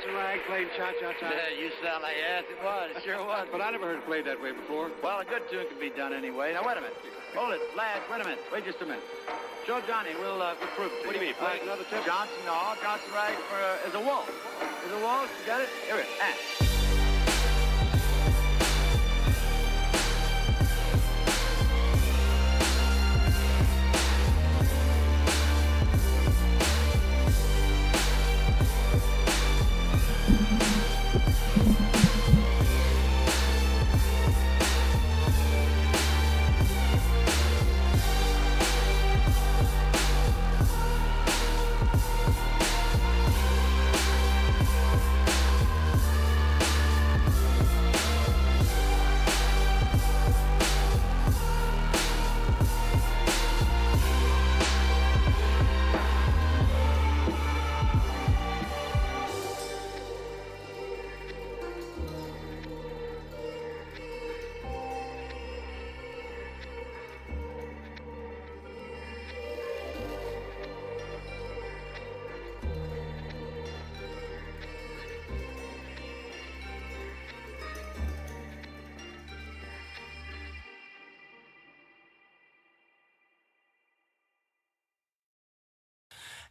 Johnson Rag played Cha-Cha-Cha? Yeah, you sound like, yes, it was. It sure was. But I never heard it played that way before. Well, a good tune can be done anyway. Now, wait a minute. Hold it, lads, wait a minute. Wait just a minute. Show Johnny, we'll prove it. What do you mean, play another tip? Johnson, no, Johnson Rag is a waltz. Is a waltz, you got it? Here it is.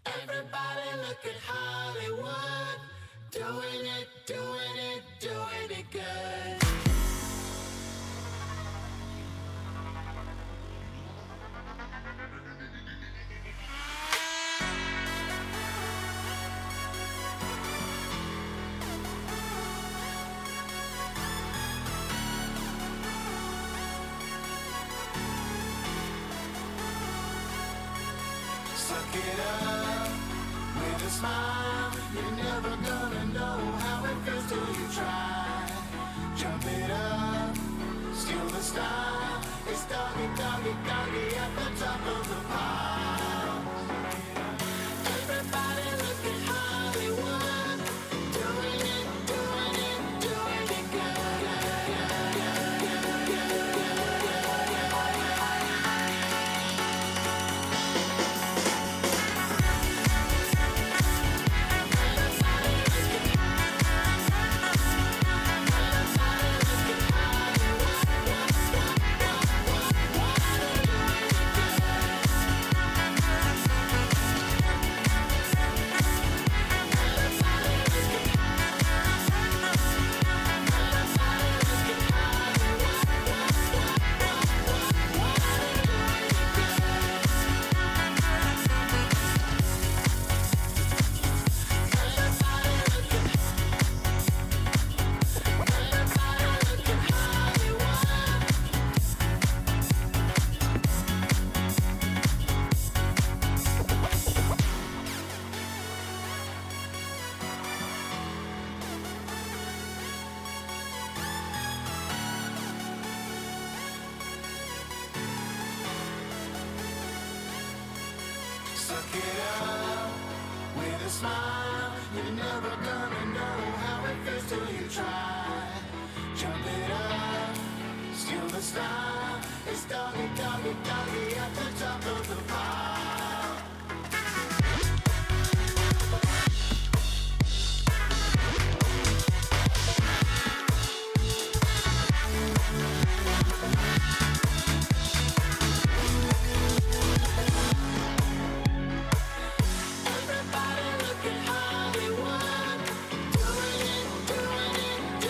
Everybody look at Hollywood, doing it, doing it, doing it good. Suck it up with a smile. You're never gonna know how it feels till you try. Jump it up, steal the style. It's doggy, doggy, doggy at the top of the pile. Everybody look at Hollywood, doing it, doing it, doing it good. Suck it up with a smile. You're never gonna know how it feels till you try. Jump it up, steal the style. It's doggy, doggy, doggy at the top of the pile. Everybody look at Hollywood, doing it, doing it,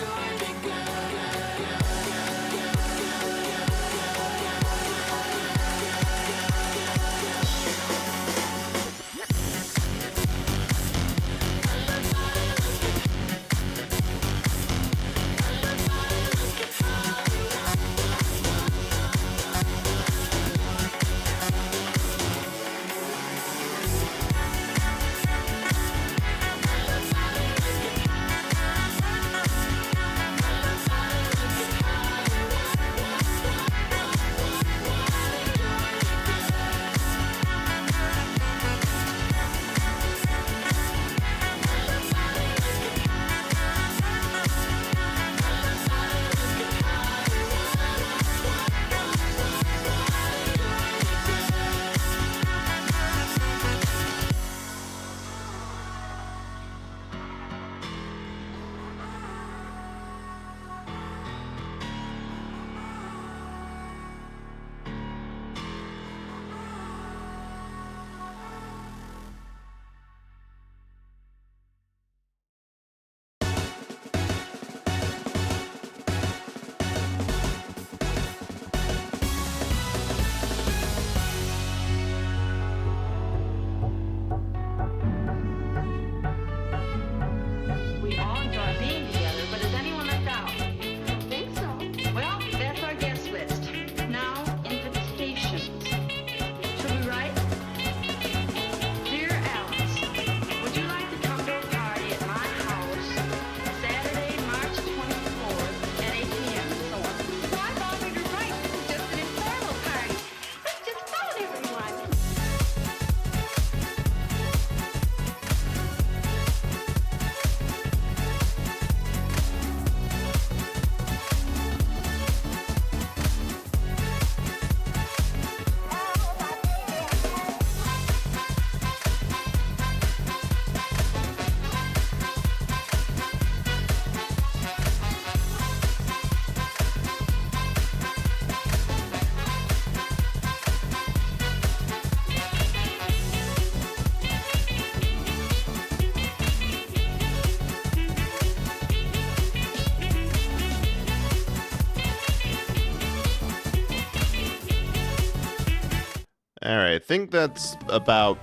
All right, I think that's about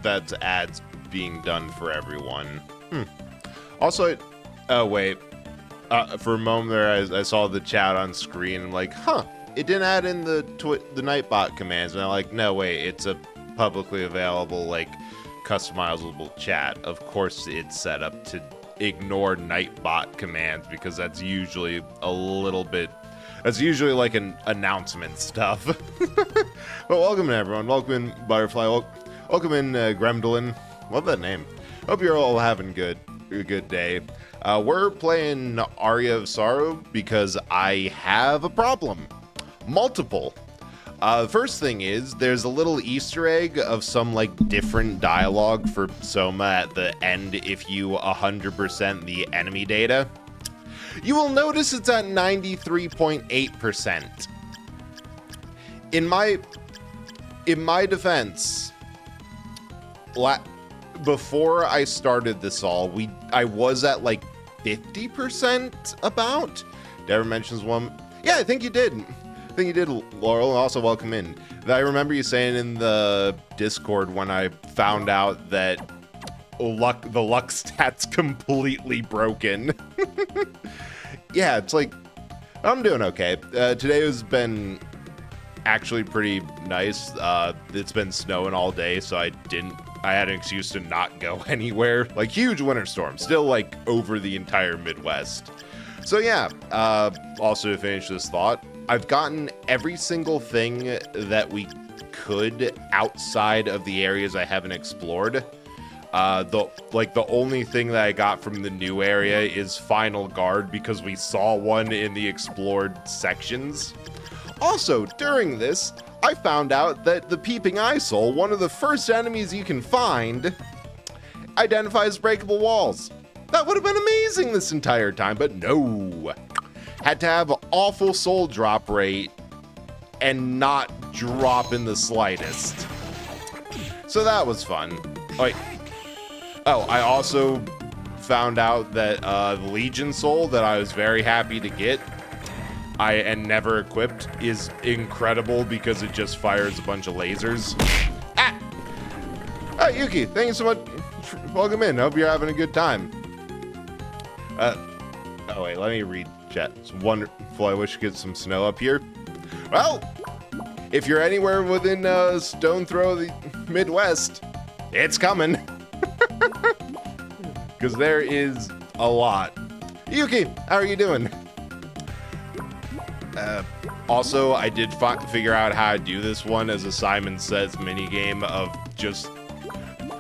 that's ads being done for everyone. Also, oh wait, for a moment there, I saw the chat on screen and like, it didn't add in the Nightbot commands, and I'm like, no wait, it's a publicly available like customizable chat. Of course, it's set up to ignore Nightbot commands because that's usually a little bit. That's usually like an announcement stuff. But welcome in, everyone. Welcome in, Butterfly. Welcome in, Gremlin. Love that name. Hope you're all having a good day. We're playing Aria of Sorrow because I have a problem. Multiple. The first thing is there's a little Easter egg of some like different dialogue for Soma at the end if you 100% the enemy data. You will notice it's at 93.8%. In my defense, before I started this all, I was at like 50% about. Dever mentions one. Yeah, I think you did. Laurel. Also, welcome in. I remember you saying in the Discord when I found out that the luck stat's completely broken. Yeah, it's like, I'm doing okay. Today has been actually pretty nice. It's been snowing all day, so I had an excuse to not go anywhere. Like, huge winter storm, still like over the entire Midwest. So yeah, also to finish this thought, I've gotten every single thing that we could outside of the areas I haven't explored. The only thing that I got from the new area is Final Guard because we saw one in the explored sections. Also, during this, I found out that the Peeping Eye Soul, one of the first enemies you can find, identifies breakable walls. That would have been amazing this entire time, but no. Had to have an awful soul drop rate and not drop in the slightest. So that was fun. Oh, I also found out that the Legion Soul that I was very happy to get and never equipped is incredible because it just fires a bunch of lasers. Ah, Yuki, thank you so much. Welcome in. Hope you're having a good time. Oh wait, let me read chat. It's wonderful. I wish we could get some snow up here. Well, if you're anywhere within stone throw of the Midwest, it's coming. Because there is a lot. Yuki, how are you doing? Also, I did figure out how to do this one as a Simon Says minigame of just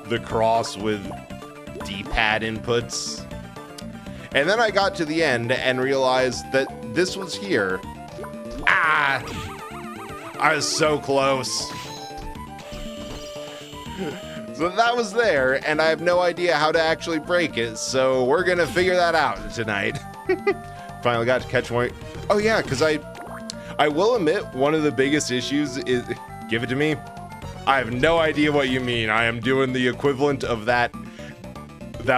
the cross with D-pad inputs. And then I got to the end and realized that this was here. I was so close. So that was there, and I have no idea how to actually break it, so we're gonna figure that out tonight. Finally got to catch one. Oh yeah, because I will admit, one of the biggest issues is, give it to me. I have no idea what you mean. I am doing the equivalent of that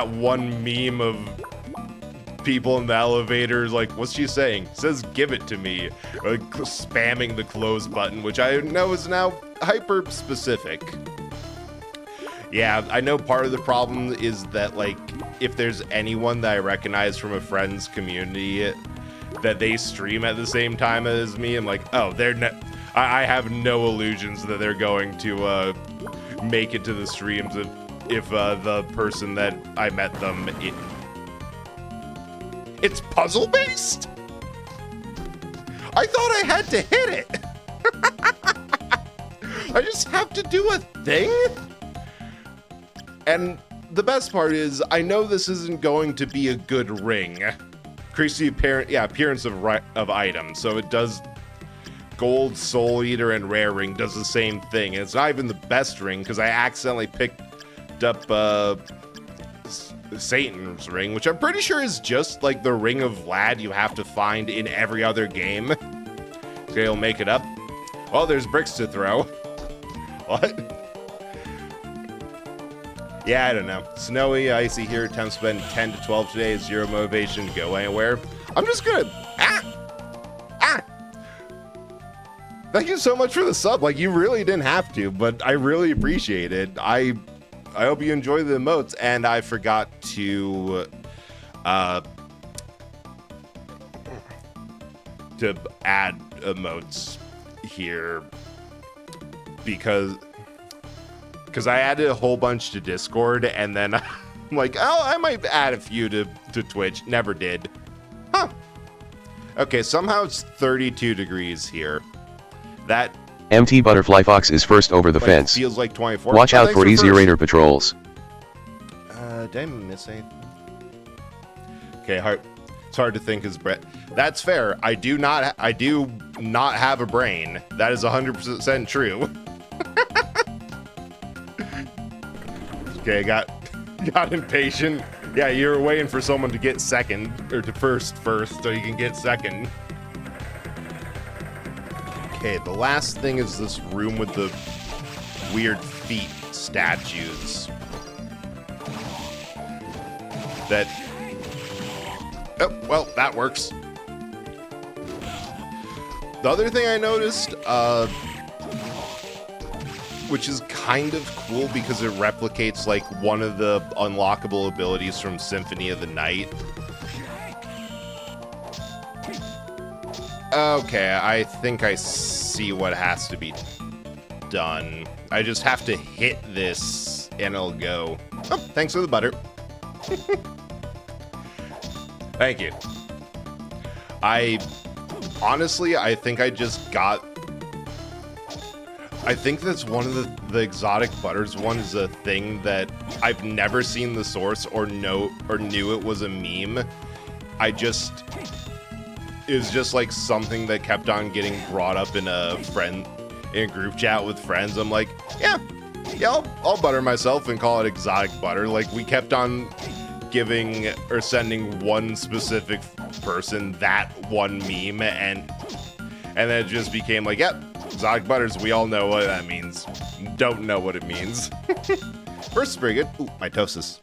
one meme of people in the elevators, like, what's she saying? It says, give it to me. Like, spamming the close button, which I know is now hyper specific. Yeah, I know part of the problem is that, like, if there's anyone that I recognize from a friend's community that they stream at the same time as me, I'm like, oh, I have no illusions that they're going to make it to the streams if the person that I met them... It's puzzle-based? I thought I had to hit it. I just have to do a thing? And the best part is, I know this isn't going to be a good ring. Increase the appearance of items. So it does gold, soul eater, and rare ring does the same thing. And it's not even the best ring because I accidentally picked up Satan's ring, which I'm pretty sure is just like the ring of Vlad you have to find in every other game. Okay, he'll make it up. Oh, there's bricks to throw. What? Yeah, I don't know. Snowy, icy here. Temps spend 10 to 12 today. Zero motivation to go anywhere. I'm just gonna... Thank you so much for the sub. Like, you really didn't have to, but I really appreciate it. I hope you enjoy the emotes, and I forgot to add emotes here because I added a whole bunch to Discord, and then I'm like, oh, I might add a few to Twitch. Never did. Huh. Okay, somehow it's 32 degrees here. That MT Butterfly Fox is first over the fence. Feels like 24. Watch out for Easy Raider patrols. Did I miss anything? Okay, it's hard to think as Brett. That's fair. I do not have a brain. That is 100% true. Okay, got impatient. Yeah, you were waiting for someone to get second, or to first, so you can get second. Okay, the last thing is this room with the weird feet statues. Oh, well, that works. The other thing I noticed, which is kind of cool because it replicates like one of the unlockable abilities from Symphony of the Night. Okay, I think I see what has to be done. I just have to hit this and it'll go. Oh, thanks for the butter. Thank you. Honestly, I think I just got... I think that's one of the exotic butters one is a thing that I've never seen the source or knew it was a meme. It was just like something that kept on getting brought up in a group chat with friends. I'm like, yeah, I'll butter myself and call it exotic butter. Like, we kept on giving or sending one specific person that one meme, and then it just became like, yep, exotic butters. We all know what that means. Don't know what it means. First is pretty good. Ooh, mitosis.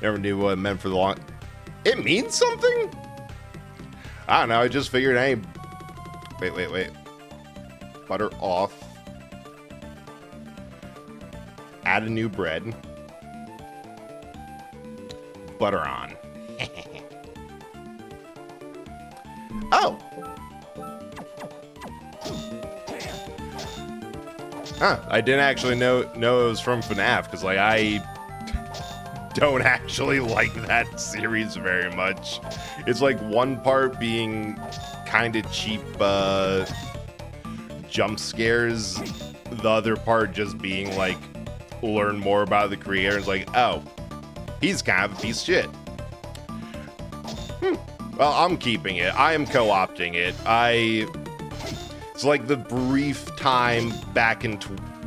Never knew what it meant for the long. It means something? I don't know. I just figured, hey, wait. Butter off. Add a new bread. Butter on. Oh. Huh. I didn't actually know it was from FNAF, because like I don't actually like that series very much. It's like one part being kind of cheap jump scares, the other part just being like learn more about the creator. It's like, oh, he's kind of a piece of shit. Well, I'm keeping it. I am co-opting it. It's like the brief time back in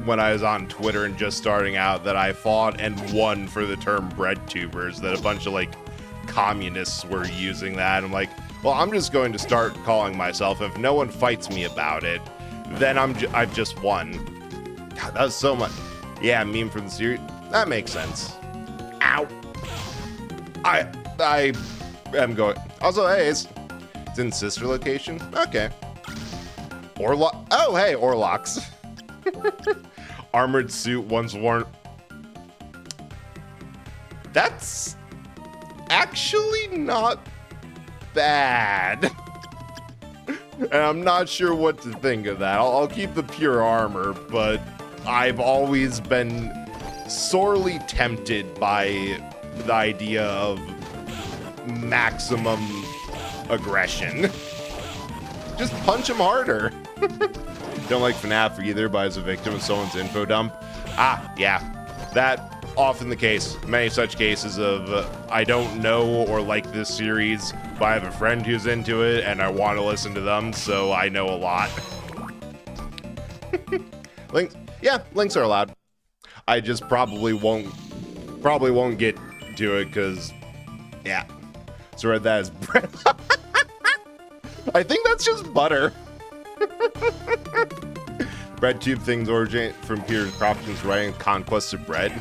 when I was on Twitter and just starting out that I fought and won for the term bread tubers, that a bunch of like communists were using that. I'm like, well, I'm just going to start calling myself. If no one fights me about it, then I've just won. God, that was so much. Yeah, meme from the series. That makes sense. Ow. I am going. Also, hey, it's in sister location. Okay. Oh, hey, Orlocks. Armored suit once worn. That's actually not bad. And I'm not sure what to think of that. I'll keep the pure armor, but I've always been sorely tempted by the idea of maximum aggression. Just punch him harder. Don't like FNAF either, but as a victim of someone's info dump. Ah, yeah. That often the case. Many such cases of I don't know or like this series, but I have a friend who's into it and I want to listen to them, so I know a lot. Links are allowed. I just probably won't get to it because, yeah. So read that as bread. I think that's just butter. Bread tube things originate from Peter Crofton's writing Conquest of Bread.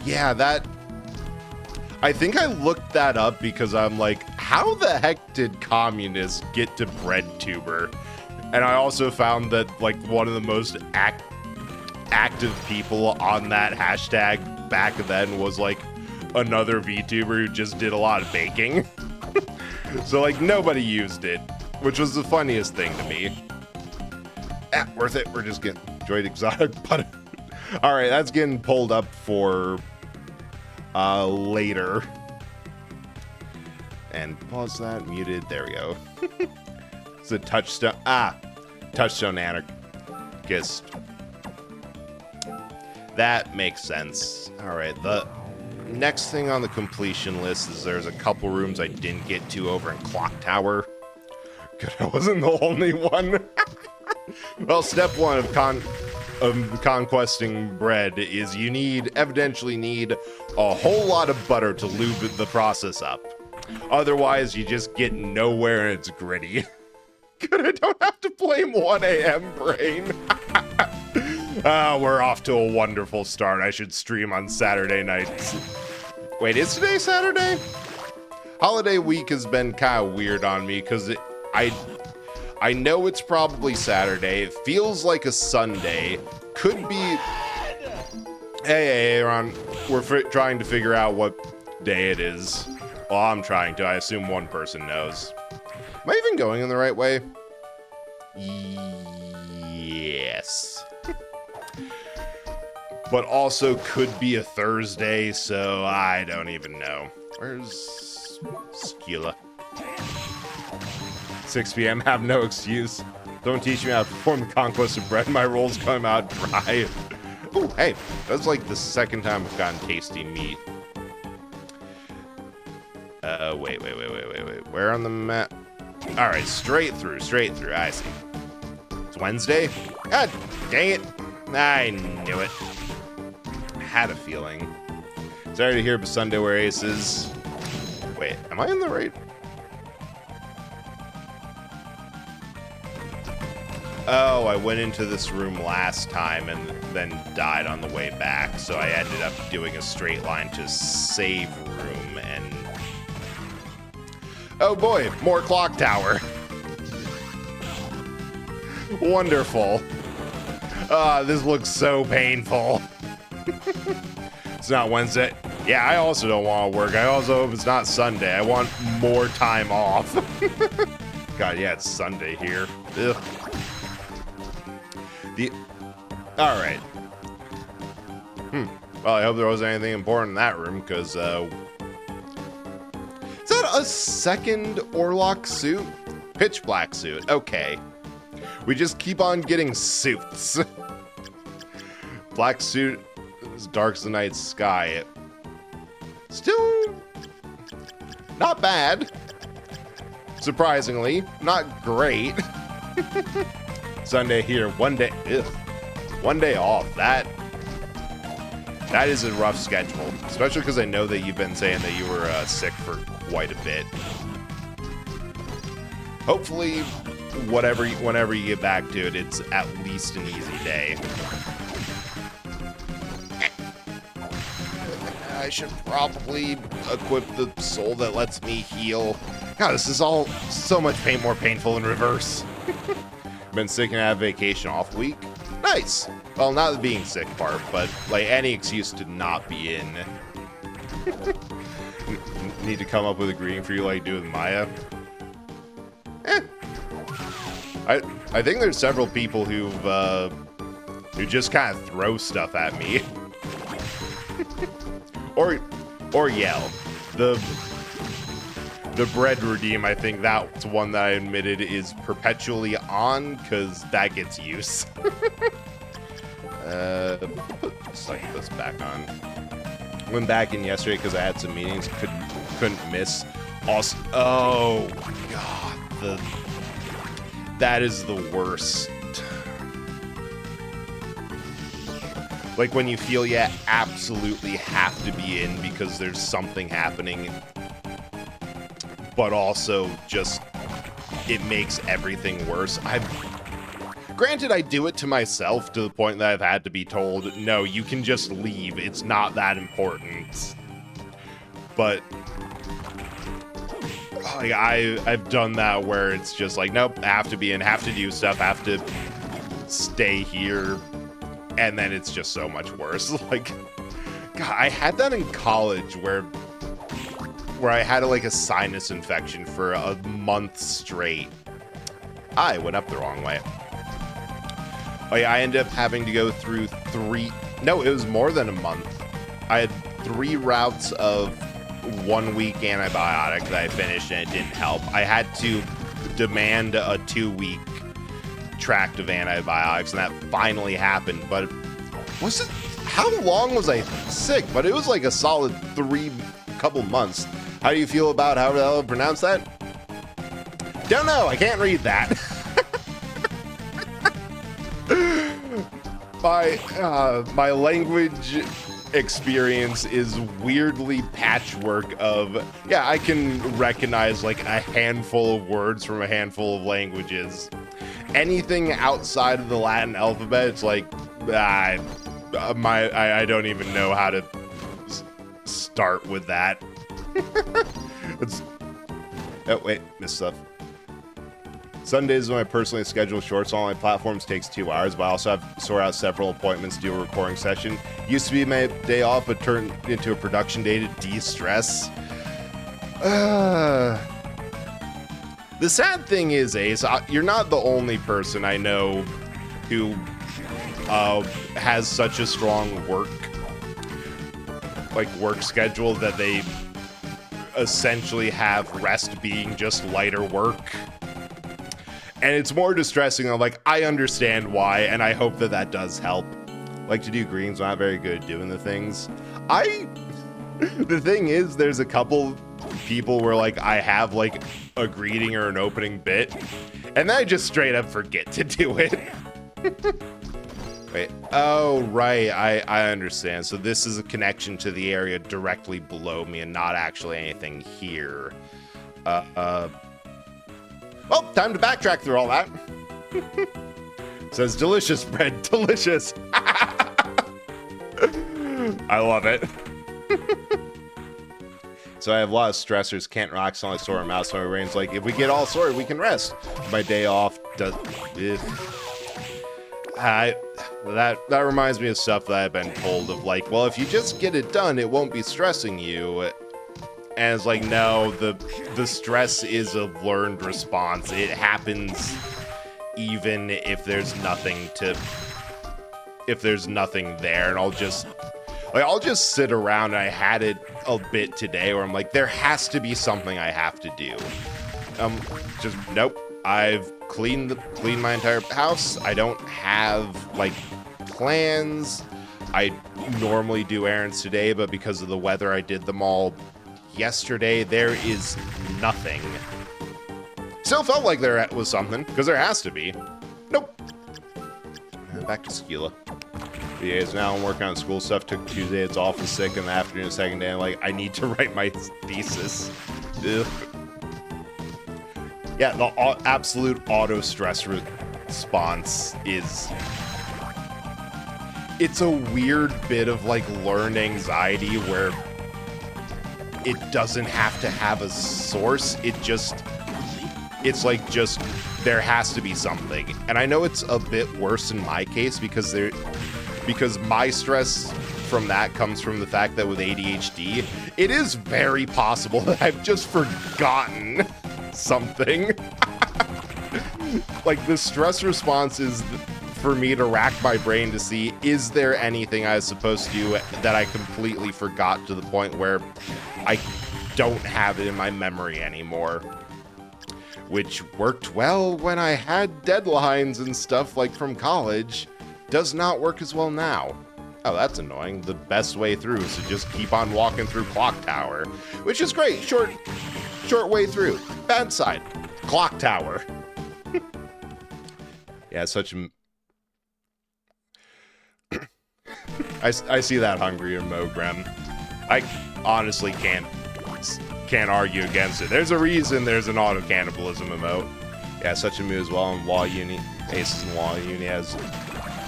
Yeah, I think I looked that up because I'm like, how the heck did communists get to bread tuber? And I also found that, like, one of the most active people on that hashtag back then was, like, another VTuber who just did a lot of baking. So, like, nobody used it, which was the funniest thing to me. Worth it. We're just getting enjoyed exotic butter. All right, that's getting pulled up for later. And pause that. Muted. There we go. It's a touchstone. Touchstone anarchist. That makes sense. All right, the next thing on the completion list is there's a couple rooms I didn't get to over in Clock Tower. Good, I wasn't the only one. Well, step one of conquesting bread is you evidently need a whole lot of butter to lube the process up. Otherwise, you just get nowhere and it's gritty. Good, I don't have to blame 1 a.m. brain. We're off to a wonderful start. I should stream on Saturday nights. Wait, is today Saturday? Holiday week has been kind of weird on me because I know it's probably Saturday. It feels like a Sunday. Could be. Hey, Ron. We're trying to figure out what day it is. Well, I'm trying to. I assume one person knows. Am I even going in the right way? Yes. But also could be a Thursday, so I don't even know. Where's Skila? 6 p.m. Have no excuse. Don't teach me how to perform the conquest of bread. My rolls come out dry. Ooh, hey, that's like the second time I've gotten tasty meat. Wait. Where on the map? All right, straight through. I see. It's Wednesday? God dang it. I knew it. Had a feeling. Sorry to hear Sunday where aces. Wait, am I in the right? Oh, I went into this room last time and then died on the way back, so I ended up doing a straight line to save room and... Oh boy, more clock tower. Wonderful. This looks so painful. It's not Wednesday. Yeah, I also don't want to work. I also hope it's not Sunday. I want more time off. God, yeah, it's Sunday here. Ugh. All right. Well, I hope there wasn't anything important in that room, because, is that a second Orlok suit? Pitch black suit. Okay. We just keep on getting suits. Black suit as dark as the night sky. Still not bad. Surprisingly, not great. Sunday here, one day off. That is a rough schedule, especially because I know that you've been saying that you were sick for quite a bit. Hopefully, whenever you get back to it, it's at least an easy day. I should probably equip the soul that lets me heal. God, this is all so much more painful in reverse. Been sick and have vacation off week. Nice. Well, not the being sick part, but like any excuse to not be in. Need to come up with a greeting for you like do with Maya. I think there's several people who just kind of throw stuff at me. or yell. The bread redeem, I think that's one that I admitted is perpetually on, because that gets use. Put this back on. Went back in yesterday because I had some meetings, couldn't miss. Also, oh god, that is the worst. Like when you feel you absolutely have to be in because there's something happening, but also just it makes everything worse. Granted, I do it to myself to the point that I've had to be told, no, you can just leave. It's not that important. But like I've done that where it's just like, nope, I have to be in, have to do stuff, have to stay here, and then it's just so much worse. Like, God, I had that in college where I had like a sinus infection for a month straight. I went up the wrong way. Oh yeah, I ended up having to go through it was more than a month. I had 3 routes of 1-week antibiotic that I finished and it didn't help. I had to demand a 2-week tract of antibiotics, and that finally happened. But how long was I sick? But it was like a solid couple months. How do you feel about how the hell to pronounce that? Don't know. I can't read that. My language experience is weirdly patchwork of, yeah, I can recognize like a handful of words from a handful of languages. Anything outside of the Latin alphabet, it's like, I don't even know how to start with that. Oh, wait, missed stuff. Sundays when I personally schedule shorts on all my platforms takes 2 hours, but I also have to sort out several appointments to do a recording session. Used to be my day off, but turned into a production day to de-stress. The sad thing is, Ace, you're not the only person I know who has such a strong work schedule that they essentially have rest being just lighter work. And it's more distressing. I'm like, I understand why, and I hope that does help. Like, to do greens, I'm not very good at doing the things. The thing is, there's a couple people where, like, I have, like, a greeting or an opening bit, and then I just straight up forget to do it. Wait, oh, right, I understand. So this is a connection to the area directly below me and not actually anything here. Well, time to backtrack through all that. Says delicious bread, delicious. I love it. So I have a lot of stressors, can't relax until I sort them out. So my brain's like, if we get all sorted, we can rest. My day off does. That reminds me of stuff that I've been told of, like, well, if you just get it done, it won't be stressing you. And it's like, no, the stress is a learned response. It happens even if there's nothing there. And I'll just sit around, and I had it a bit today where I'm like, there has to be something I have to do. Just nope. I've cleaned my entire house. I don't have like plans. I normally do errands today, but because of the weather, I did them all yesterday. There is nothing. Still felt like there was something, because there has to be. Nope. Back to Skila. Yeah, so now I'm working on school stuff. Took Tuesday, it's off, was sick in the afternoon, second day. I'm like, I need to write my thesis. Ugh. Yeah, the absolute auto stress response is... It's a weird bit of like learned anxiety where it doesn't have to have a source. It's like just there has to be something. And I know it's a bit worse in my case because my stress from that comes from the fact that with ADHD, it is very possible that I've just forgotten something. Like, the stress response is for me to rack my brain to see, is there anything I was supposed to do that I completely forgot to the point where I don't have it in my memory anymore. Which worked well when I had deadlines and stuff like from college. Does not work as well now. Oh, that's annoying. The best way through is to just keep on walking through Clock Tower, which is great. Short way through. Bad side. Clock Tower. Yeah, such a... I see that hungry Mogrem. I honestly can't argue against it. There's a reason there's an auto-cannibalism emote. Yeah, such a mood as well in Law Uni. Aces in Law Uni has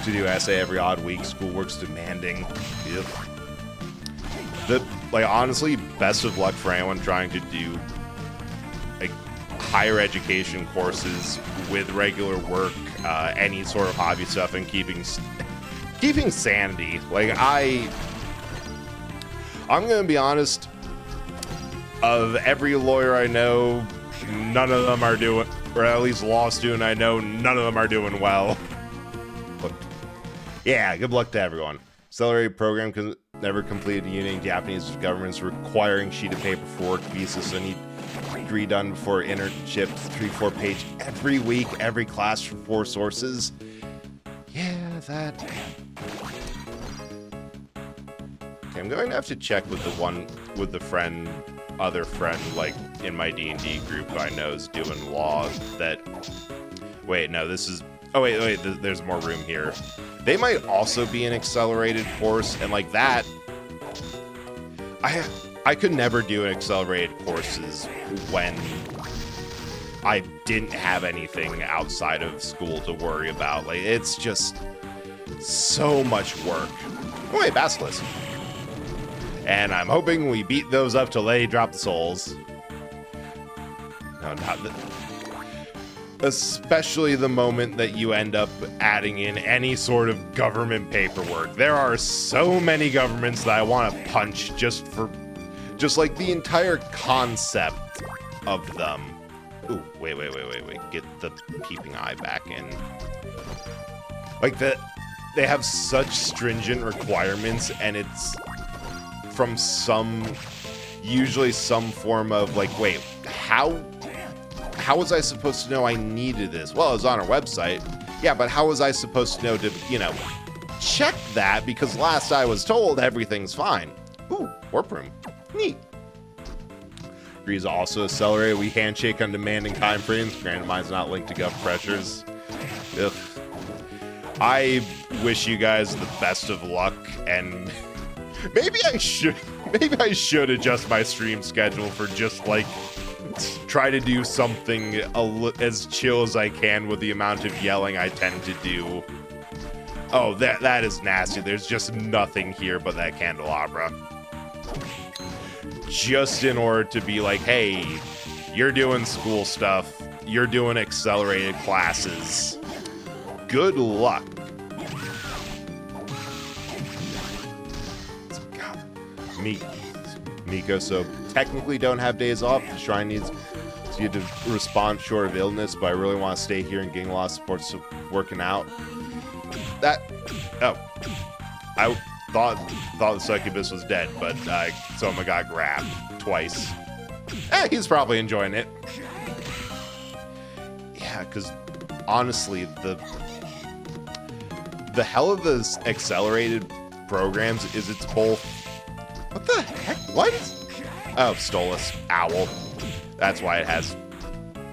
to do essay every odd week. Schoolwork's demanding. Yep. Honestly, best of luck for anyone trying to do like higher education courses with regular work, any sort of hobby stuff, and keeping sanity. Like I'm gonna be honest. Of every lawyer I know, none of them are doing, or at least law student I know, none of them are doing well. But yeah, good luck to everyone. Accelerated program never completed in Union Japanese governments requiring sheet of paper for work visa, so need degree done before internship, 3-4 page every week, every class from 4 sources. Yeah, that. Okay, I'm going to have to check with the other friend, like in my D&D group who I know is doing law. That. Wait, no, this is. Oh wait, there's more room here. They might also be an accelerated course, and like that, I could never do an accelerated courses when I didn't have anything outside of school to worry about. Like, it's just so much work. Oh wait, Basilisk. And I'm hoping we beat those up till they drop the souls. No, not the... Especially the moment that you end up adding in any sort of government paperwork. There are so many governments that I want to punch just like the entire concept of them. Ooh, wait. Get the peeping eye back in. Like they have such stringent requirements, and it's from usually some form of like, wait, how was I supposed to know I needed this? Well, it was on our website. Yeah, but how was I supposed to know to, check that? Because last I was told, everything's fine. Ooh, warp room. Neat. Degrees also accelerated. We handshake on demanding time frames. Granted, mine's not linked to gov pressures. Ugh. I wish you guys the best of luck, and maybe I should adjust my stream schedule for just like try to do something as chill as I can with the amount of yelling I tend to do. Oh, that is nasty. There's just nothing here but that candelabra. Just in order to be like, hey, you're doing school stuff. You're doing accelerated classes. Good luck. Miko, so technically don't have days off. The shrine needs you to respond short of illness, but I really want to stay here and getting a lot of support, so working out. I thought the succubus was dead, but Soma got grabbed twice. He's probably enjoying it. Yeah, because honestly, the hell of the accelerated programs is it's both. What the heck? What? Oh, Stolas. Owl. That's why it has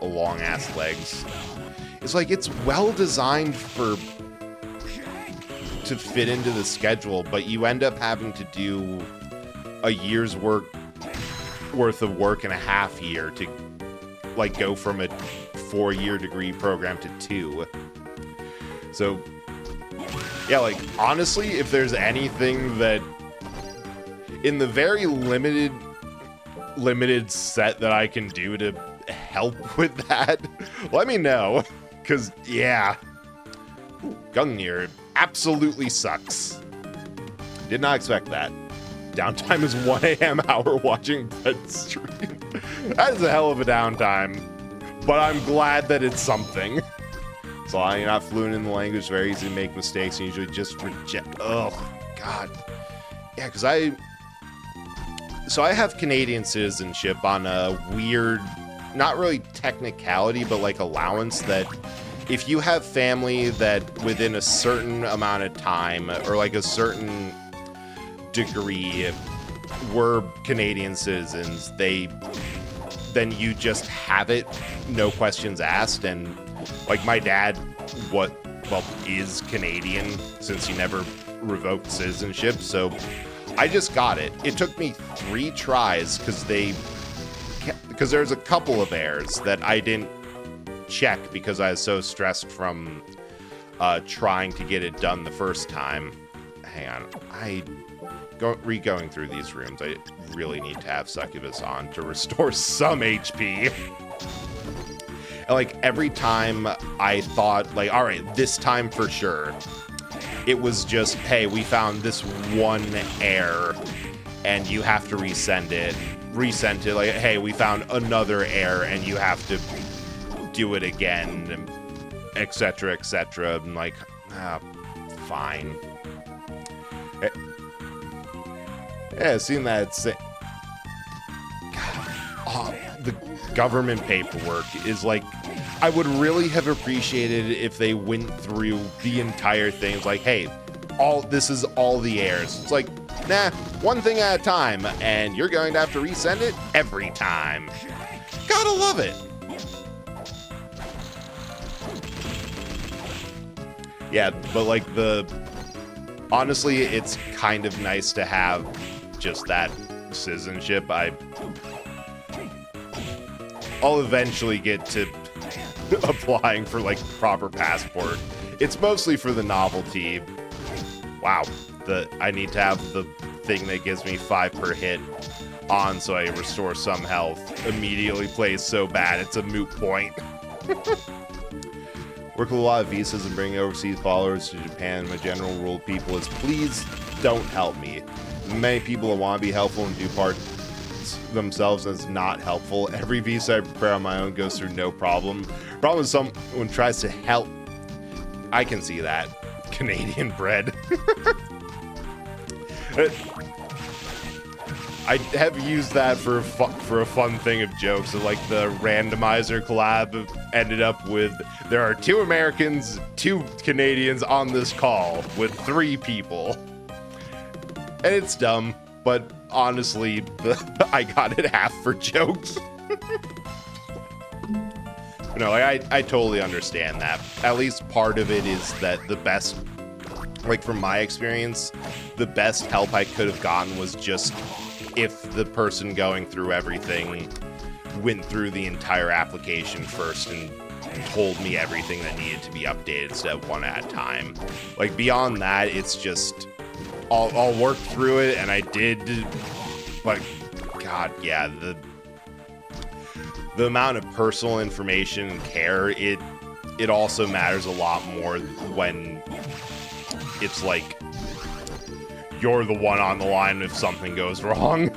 long-ass legs. It's like, it's well designed to fit into the schedule, but you end up having to do a year's worth of work in a half year to, like, go from a 4-year degree program to 2. So, yeah, like, honestly, if there's anything that in the very limited set that I can do to help with that, let me know. Because, yeah. Gungnir absolutely sucks. Did not expect that. Downtime is 1 a.m. hour watching Brett stream. That is a hell of a downtime. But I'm glad that it's something. So you're not fluent in the language, it's very easy to make mistakes, and usually just reject. Oh, God. Yeah, because I have Canadian citizenship on a weird, not really technicality, but like allowance that if you have family that within a certain amount of time or like a certain degree were Canadian citizens, then you just have it, no questions asked. And like my dad, is Canadian since he never revoked citizenship, so I just got it. It took me 3 tries because there's a couple of errors that I didn't check because I was so stressed from trying to get it done the first time. Hang on. Going through these rooms, I really need to have Succubus on to restore some HP. And like every time I thought like, all right, this time for sure, it was just, hey, we found this one error and you have to resend it. Like, hey, we found another error and you have to do it again, etc., etc. I'm like, fine. Yeah, seeing that, the government paperwork is like, I would really have appreciated if they went through the entire thing. It's like, hey, this is all the errors. It's like, nah, one thing at a time, and you're going to have to resend it every time. Gotta love it. Yeah, but like honestly, it's kind of nice to have just that citizenship. I'll eventually get to applying for like proper passport. It's mostly for the novelty. Wow, I need to have the thing that gives me 5 per hit on so I restore some health. Immediately plays so bad, it's a moot point. Work with a lot of visas and bring overseas followers to Japan. My general rule of people is please don't help me. Many people that want to be helpful and do part themselves as not helpful. Every visa I prepare on my own goes through no problem. Problem is someone tries to help. I can see that. Canadian bread. I have used that for a fun thing of jokes. So like the randomizer collab ended up with, there are 2 Americans, 2 Canadians on this call with 3 people. And it's dumb, but honestly, I got it half for jokes. No, I totally understand that. At least part of it is that the best, like from my experience, the best help I could have gotten was just if the person going through everything went through the entire application first and told me everything that needed to be updated instead of one at a time. Like beyond that, it's just I'll work through it, and I did. Like, God, yeah, the amount of personal information and care, it also matters a lot more when it's like you're the one on the line if something goes wrong.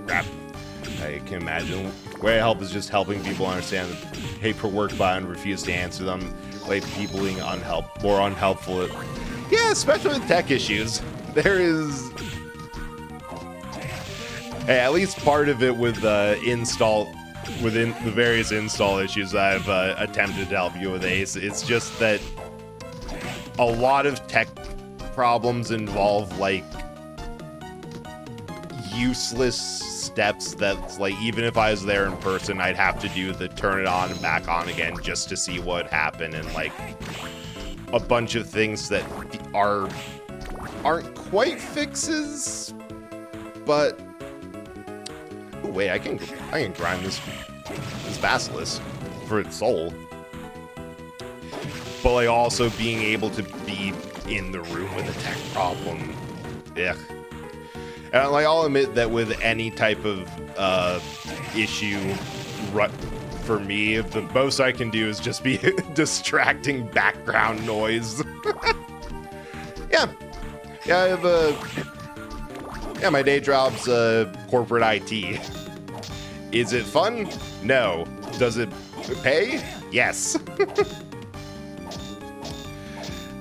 Crap. I can imagine. Way to help is just helping people understand the paperwork but refuse to answer them. Like people being more unhelpful. Yeah, especially with tech issues. There is... Hey, at least part of it with within the various install issues I've attempted to help you with, Ace. It's just that a lot of tech problems involve like useless steps that's like, even if I was there in person, I'd have to do the turn it on and back on again just to see what happened, and like a bunch of things that aren't quite fixes, but ooh, wait, I can grind this basilisk for its soul. But like also being able to be in the room with a tech problem. Ugh. And like I'll admit that with any type of issue, for me, the most I can do is just be distracting background noise. Yeah, I have my day job's corporate IT. Is it fun? No. Does it pay? Yes.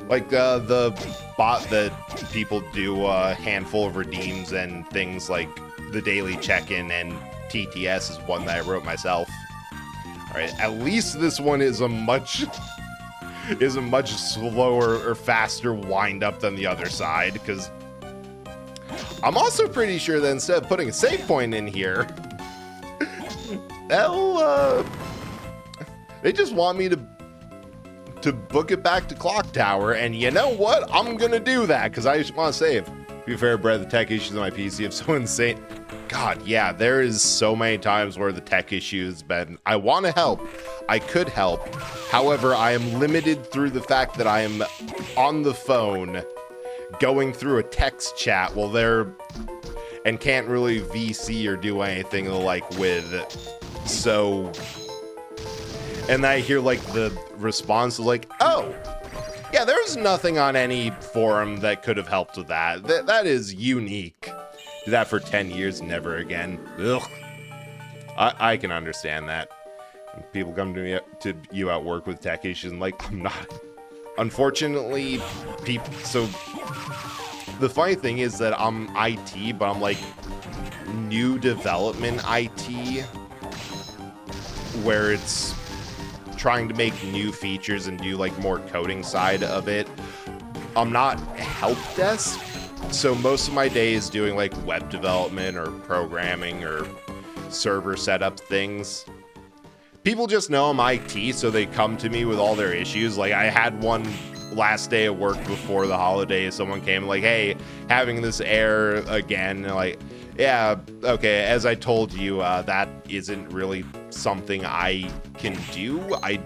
Like the bot that people do a handful of redeems and things like the daily check-in and TTS is one that I wrote myself. All right, at least this one is a much slower or faster wind up than the other side, because I'm also pretty sure that instead of putting a save point in here, they just want me to book it back to Clock Tower, and you know what? I'm gonna do that because I just want to save. To be fair, Brad, the tech issues on my PC have so insane. God, yeah, there is so many times where the tech issues been. I want to help. I could help. However, I am limited through the fact that I am on the phone going through a text chat while they're... and can't really VC or do anything like with. So, and I hear like the response is like, oh, yeah, there's nothing on any forum that could have helped with that. That is unique. Do that for 10 years, never again. Ugh. I can understand that. People come to you at work with tech issues and like, I'm not. Unfortunately, people. So the funny thing is that I'm IT, but I'm like new development IT, where it's trying to make new features and do like more coding side of it. I'm not help desk, so most of my day is doing like web development or programming or server setup things. People just know I'm IT, so they come to me with all their issues. Like, I had one last day of work before the holidays. Someone came like, hey, having this error again. And like, yeah, okay, as I told you, that isn't really something I can do. I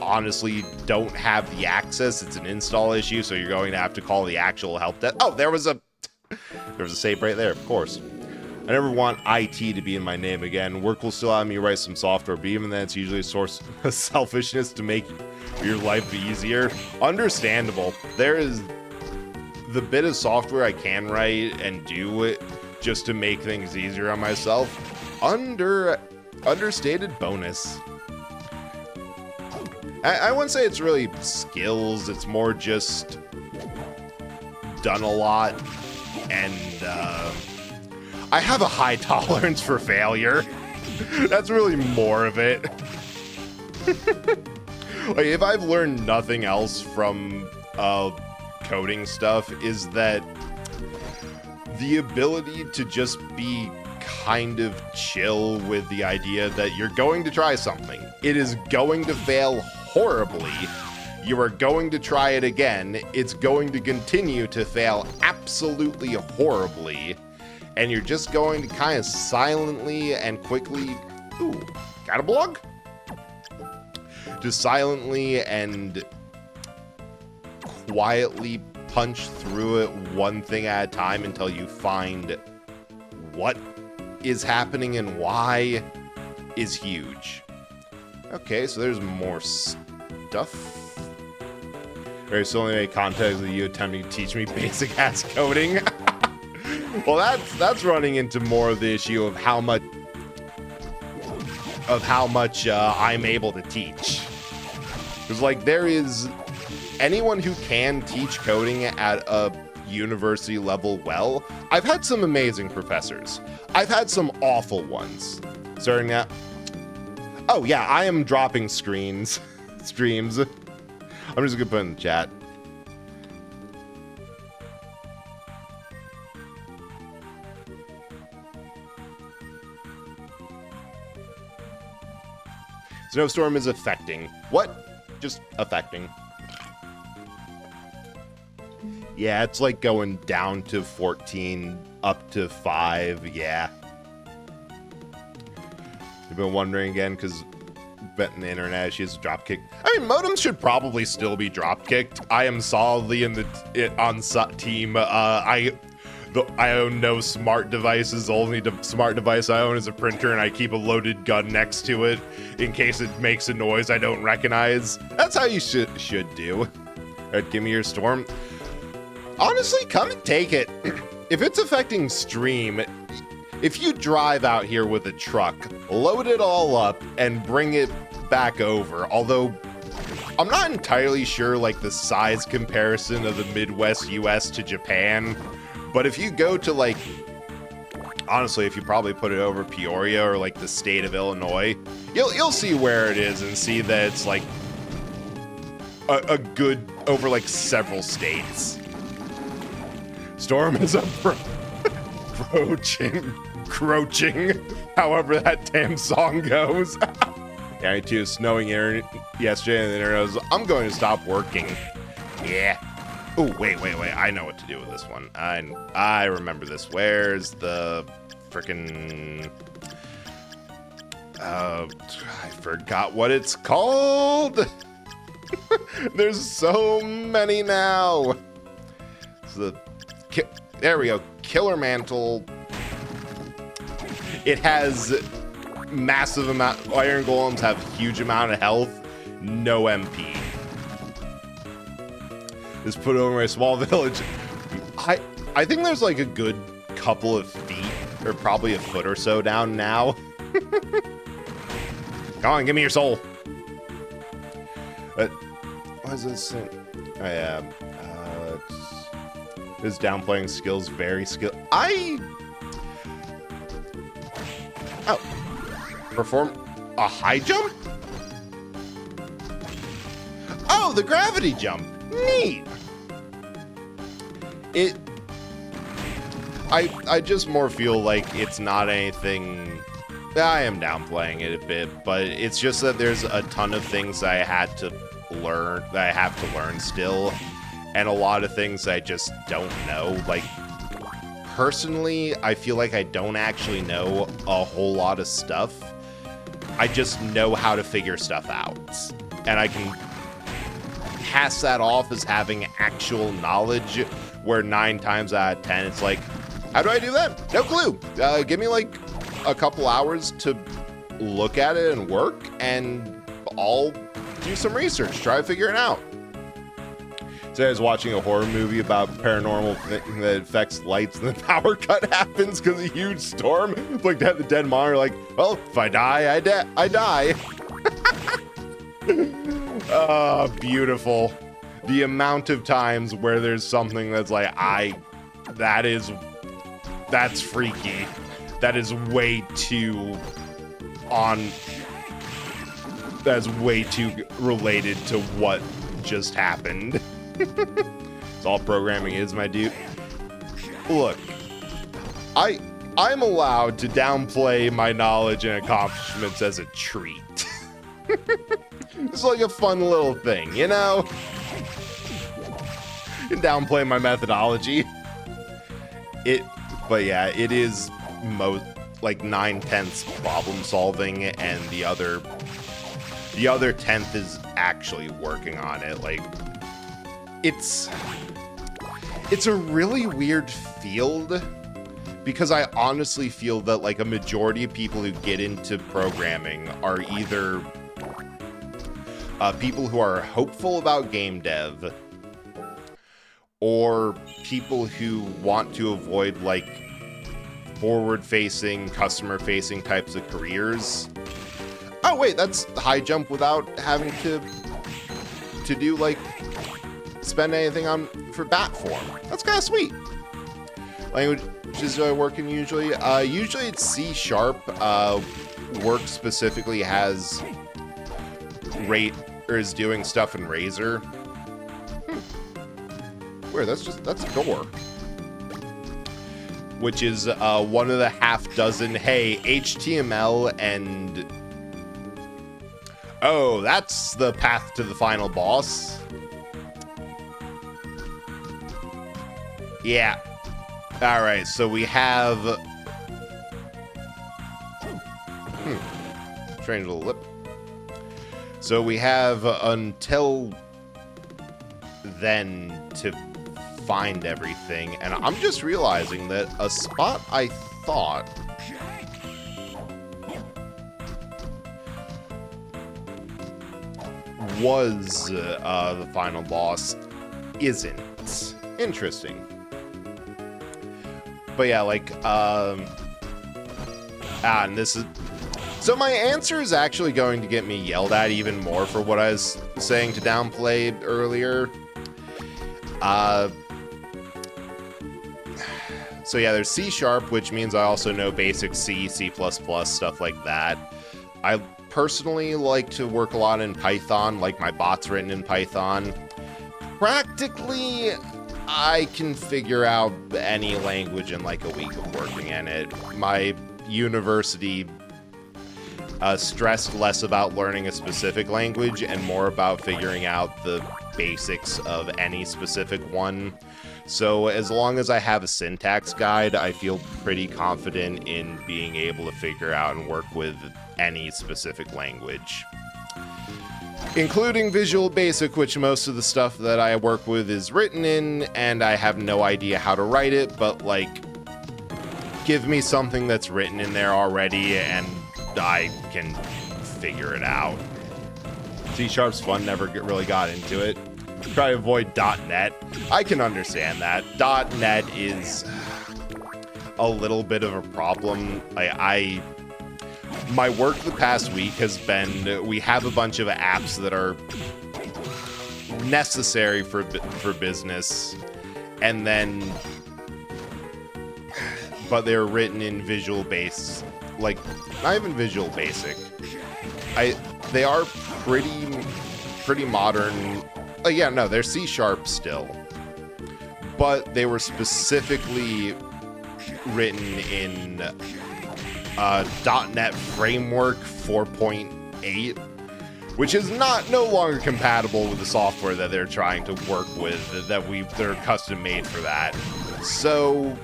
honestly don't have the access. It's an install issue, so you're going to have to call the actual help desk. Oh, there was a save right there, of course. I never want IT to be in my name again. Work will still have me write some software, but even then it's usually a source of selfishness to make your life easier. Understandable. There is the bit of software I can write and do it just to make things easier on myself. Understated bonus. I wouldn't say it's really skills. It's more just done a lot and I have a high tolerance for failure. That's really more of it. Like, if I've learned nothing else from coding stuff, is that the ability to just be kind of chill with the idea that you're going to try something. It is going to fail horribly. You are going to try it again. It's going to continue to fail absolutely horribly. And you're just going to kind of silently and quickly... Ooh, got a blog? Just silently and quietly punch through it one thing at a time until you find what is happening and why is huge. Okay, so there's more stuff. Very slowly made contact with you attempting to teach me basic ass coding. Well, that's running into more of the issue of how much I'm able to teach. Because like there is anyone who can teach coding at a university level well. I've had some amazing professors. I've had some awful ones. Starting at oh yeah, I am dropping streams. I'm just gonna put it in the chat. Snowstorm is affecting. What? Just affecting. Yeah, it's like going down to 14, up to 5. Yeah. You've been wondering again because betting the internet issues drop kicked. I mean, modems should probably still be drop kicked. I am solidly in the on team. I own no smart devices. The only smart device I own is a printer, and I keep a loaded gun next to it in case it makes a noise I don't recognize. That's how you should do. All right, give me your storm. Honestly, come and take it. If it's affecting stream, if you drive out here with a truck, load it all up and bring it back over. Although I'm not entirely sure like the size comparison of the Midwest US to Japan. But if you go to like, honestly, if you probably put it over Peoria or like the state of Illinois, you'll see where it is and see that it's like a good over like several states. Storm is crouching, however that damn song goes. Yeah, me too. Snowing yesterday, and the internet was, I'm going to stop working. Yeah. Oh, wait. I know what to do with this one. I remember this. Where's the frickin'... I forgot what it's called. There's so many now. It's there we go. Killer Mantle. It has massive amount. Iron golems have huge amount of health, no MP. Just put over my small village. I think there's like a good couple of feet, or probably a foot or so down now. Come on, give me your soul. But what is this? I am. His downplaying skills very skill. Oh, perform a high jump. Oh, the gravity jump. Neat. I just more feel like it's not anything. I am downplaying it a bit, but it's just that there's a ton of things I have to learn still, and a lot of things I just don't know. Like, personally, I feel like I don't actually know a whole lot of stuff. I just know how to figure stuff out, and I can pass that off as having actual knowledge, where 9 times out of 10 it's like, how do I do that? No clue. Give me like a couple hours to look at it and work, and I'll do some research, try to figure it out. So I was watching a horror movie about paranormal thing that affects lights, and the power cut happens because of a huge storm. Looked at the dead monitor like, well, if I die, I die. Oh, beautiful. The amount of times where there's something that's like, that's freaky. That is way too that's way too related to what just happened. It's all programming is, my dude. Look, I'm allowed to downplay my knowledge and accomplishments as a treat. It's like a fun little thing, you know? And downplay my methodology. But yeah, it is like 9/10 problem solving, and the other 10th is actually working on it. Like, it's a really weird field, because I honestly feel that like a majority of people who get into programming are either people who are hopeful about game dev, or people who want to avoid like forward-facing, customer-facing types of careers. Oh wait, that's high jump without having to do like spend anything on for bat form. That's kind of sweet. Languages working usually. Usually it's C#. Work specifically has is doing stuff in Razor. Weird, that's a door. Which is one of the half dozen, hey, HTML and... Oh, that's the path to the final boss. Yeah. Alright, so we have... Strange little lip. So we have until then to find everything, and I'm just realizing that a spot I thought was the final boss isn't. Interesting. But yeah, like, and this is... So my answer is actually going to get me yelled at even more for what I was saying to downplay earlier. So yeah, there's C#, which means I also know basic C, C++, stuff like that. I personally like to work a lot in Python, like my bot's written in Python. Practically, I can figure out any language in like a week of working in it. My university stressed less about learning a specific language and more about figuring out the basics of any specific one. So as long as I have a syntax guide, I feel pretty confident in being able to figure out and work with any specific language. Including Visual Basic, which most of the stuff that I work with is written in, and I have no idea how to write it, but like, give me something that's written in there already, and I can figure it out. C-Sharp's fun, never really got into it. Try to avoid .NET. I can understand that. .NET is a little bit of a problem. My work the past week has been, we have a bunch of apps that are necessary for business, and then, but they're written in Visual Basic, like, not even Visual Basic. They are pretty modern. Yeah, no, they're C# still, but they were specifically written in .NET Framework 4.8, which is no longer compatible with the software that they're trying to work with, they're custom made for that. So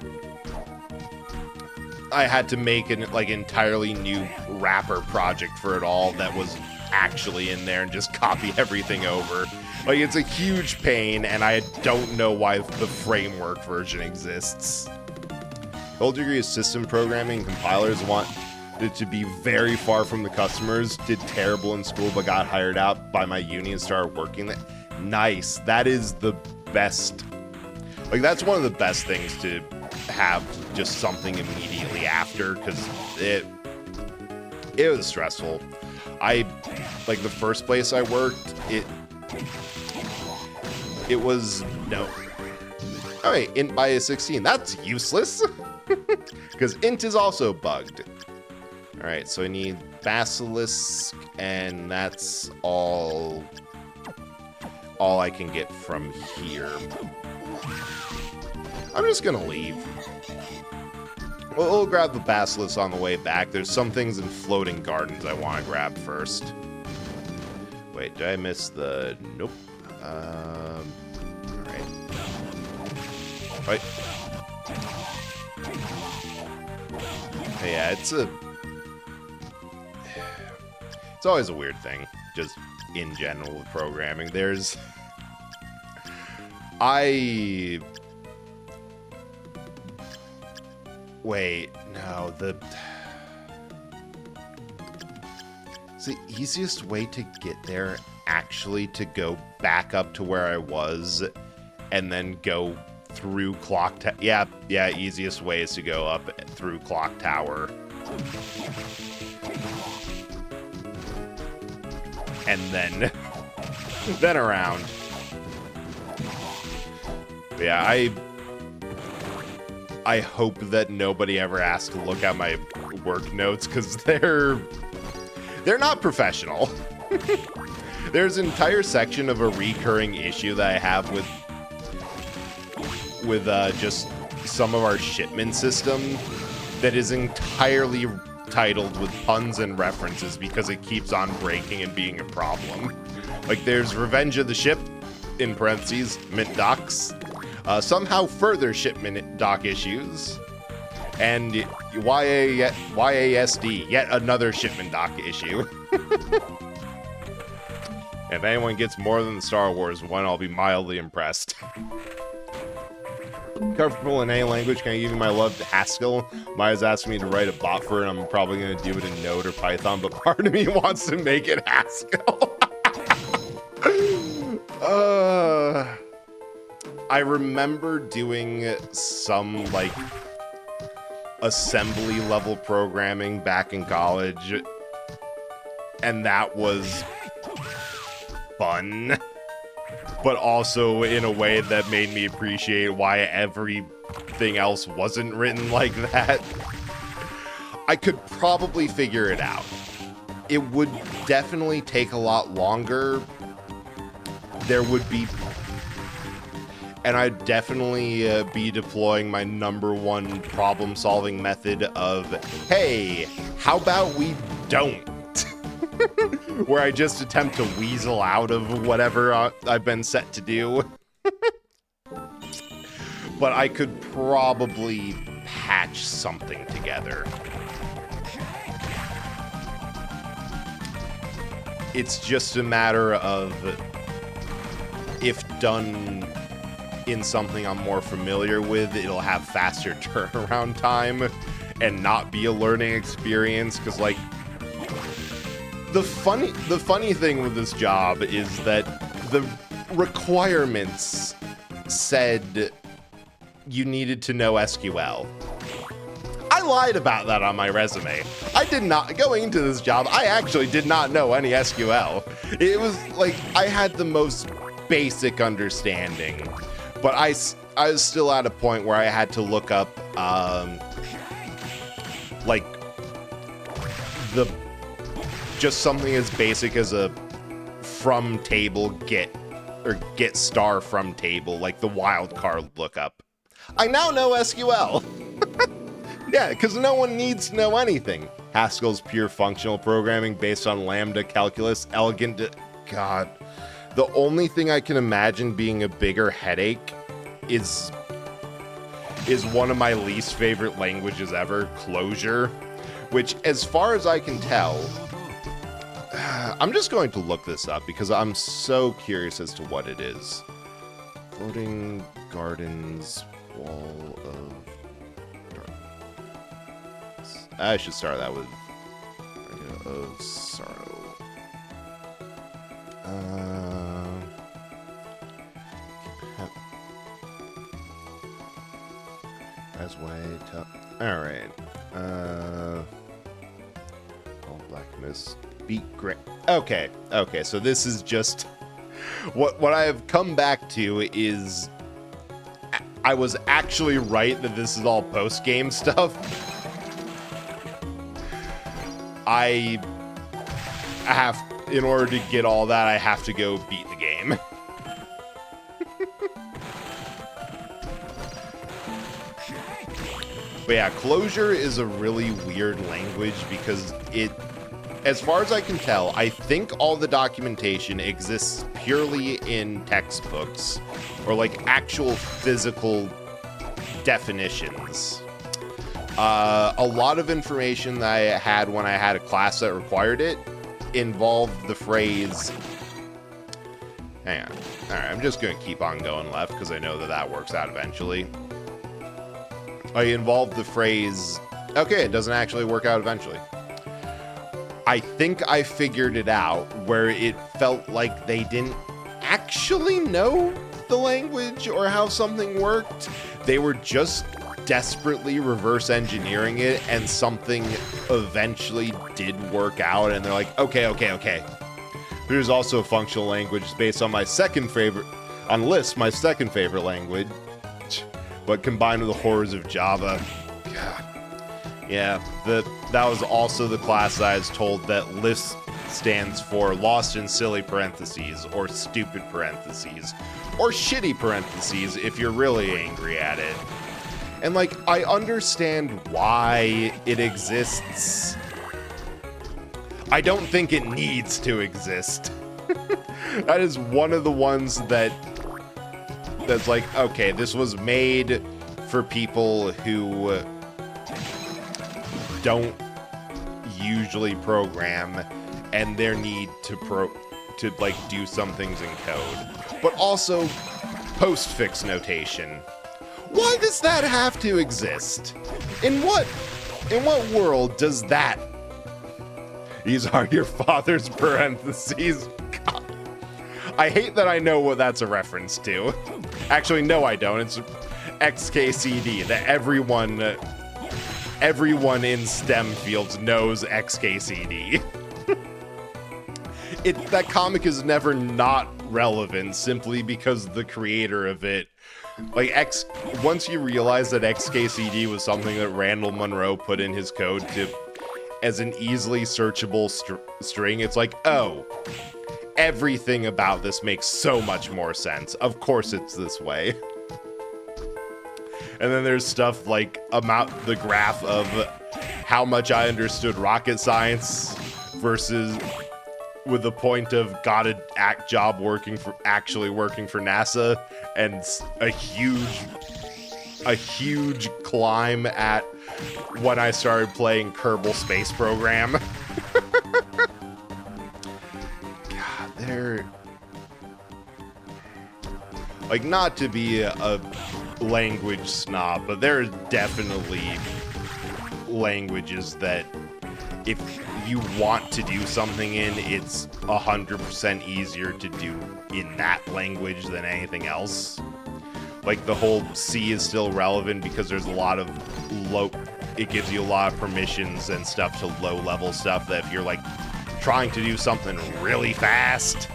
I had to make an entirely new wrapper project for it all that was actually in there and just copy everything over. It's a huge pain, and I don't know why the framework version exists. The whole degree of system programming, compilers want it to be very far from the customers, did terrible in school but got hired out by my uni and started working there. Nice. That is the best. That's one of the best things to have, just something immediately after, because it was stressful. The first place I worked, it was, no. All right, int by a 16. That's useless, because int is also bugged. All right, so I need basilisk, and that's all I can get from here. I'm just gonna leave. We'll grab the basilisk on the way back. There's some things in floating gardens I want to grab first. Wait, did I miss the... Nope. Alright. Wait. Yeah, it's always a weird thing, just in general with programming. Wait, no, it's the easiest way to get there, actually, to go back up to where I was and then go through Clock Tower. Yeah, easiest way is to go up through Clock Tower. And then around. But yeah, I hope that nobody ever has to look at my work notes, because they're not professional. There's an entire section of a recurring issue that I have with just some of our shipment system that is entirely titled with puns and references because it keeps on breaking and being a problem. There's Revenge of the Ship, in parentheses, mint docs. Somehow further shipment dock issues, and YASD, yet another shipment dock issue. If anyone gets more than the Star Wars one, I'll be mildly impressed. Comfortable in any language, can I give you my love to Haskell? Maya's asking me to write a bot for it, and I'm probably going to do it in Node or Python, but part of me wants to make it Haskell. I remember doing some, assembly level programming back in college, and that was fun, but also in a way that made me appreciate why everything else wasn't written like that. I could probably figure it out. It would definitely take a lot longer. There would be... And I'd definitely be deploying my #1 problem-solving method of, hey, how about we don't? Where I just attempt to weasel out of whatever I've been set to do. But I could probably patch something together. It's just a matter of, if done in something I'm more familiar with, it'll have faster turnaround time. and not be a learning experience, because like the funny thing with this job is that the requirements said you needed to know SQL. I lied about that on my resume. I did not, going into this job, I actually did not know any SQL. It was like, I had the most basic understanding, but I was still at a point where I had to look up, like, just something as basic as a from table get, or get star from table, like the wildcard lookup. I now know SQL. Yeah, because no one needs to know anything. Haskell's pure functional programming based on lambda calculus, elegant. God, the only thing I can imagine being a bigger headache is one of my least favorite languages ever, Clojure, which, as far as I can tell, I'm just going to look this up because I'm so curious as to what it is. Floating Gardens Wall of Darkness. I should start that with of Sorrow. As way top. All right. All Black Mist. Beat Gray. Okay. So this is just what I have come back to is I was actually right that this is all post game stuff. I have, in order to get all that, I have to go beat the game. But yeah, Clojure is a really weird language because it, as far as I can tell, I think all the documentation exists purely in textbooks or like actual physical definitions. A lot of information that I had when I had a class that required it involved the phrase. Hang on. All right, I'm just going to keep on going left because I know that works out eventually. I involved the phrase, okay, it doesn't actually work out eventually. I think I figured it out where it felt like they didn't actually know the language or how something worked. They were just desperately reverse engineering it, and something eventually did work out, and they're like, okay. There's also a functional language based on my second favorite, on Lisp, my second favorite language, but combined with the horrors of Java. God. Yeah, that was also the class I was told that Lisp stands for lost in silly parentheses, or stupid parentheses, or shitty parentheses if you're really angry at it. And like, I understand why it exists. I don't think it needs to exist. That is one of the ones that's like, okay, this was made for people who don't usually program and their need to like do some things in code. But also postfix notation. Why does that have to exist? In what world does that? These are your father's parentheses. God. I hate that I know what that's a reference to. Actually, no, I don't. It's XKCD, that everyone in STEM fields knows XKCD. That comic is never not relevant simply because the creator of it, like once you realize that XKCD was something that Randall Munroe put in his code as an easily searchable string, it's like, oh, everything about this makes so much more sense. Of course it's this way. And then there's stuff like the graph of how much I understood rocket science versus with the point of got an job actually working for NASA, and a huge climb at when I started playing Kerbal Space Program. God, they're like, not to be a language snob, but there's definitely languages that if you want to do something in, it's 100% easier to do in that language than anything else. Like, the whole C is still relevant because there's a lot of it gives you a lot of permissions and stuff to low-level stuff that if you're, like, trying to do something really fast,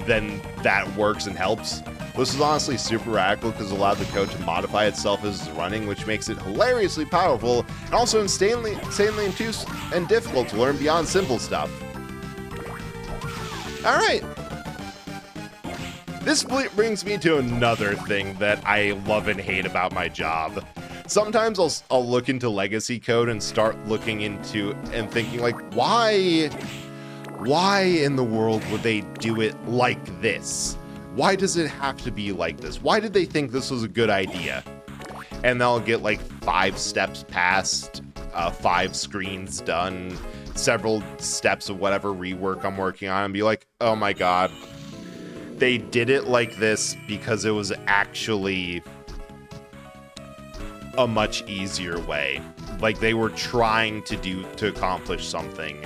then that works and helps. This is honestly super radical because it allowed the code to modify itself as it's running, which makes it hilariously powerful and also insanely obtuse and difficult to learn beyond simple stuff. Alright. This brings me to another thing that I love and hate about my job. Sometimes I'll look into legacy code and start looking into and thinking, like, why in the world would they do it like this? Why does it have to be like this? Why did they think this was a good idea? And they'll get like 5 steps past, 5 screens done, several steps of whatever rework I'm working on, and be like, oh my god, they did it like this because it was actually a much easier way. Like, they were trying to accomplish something,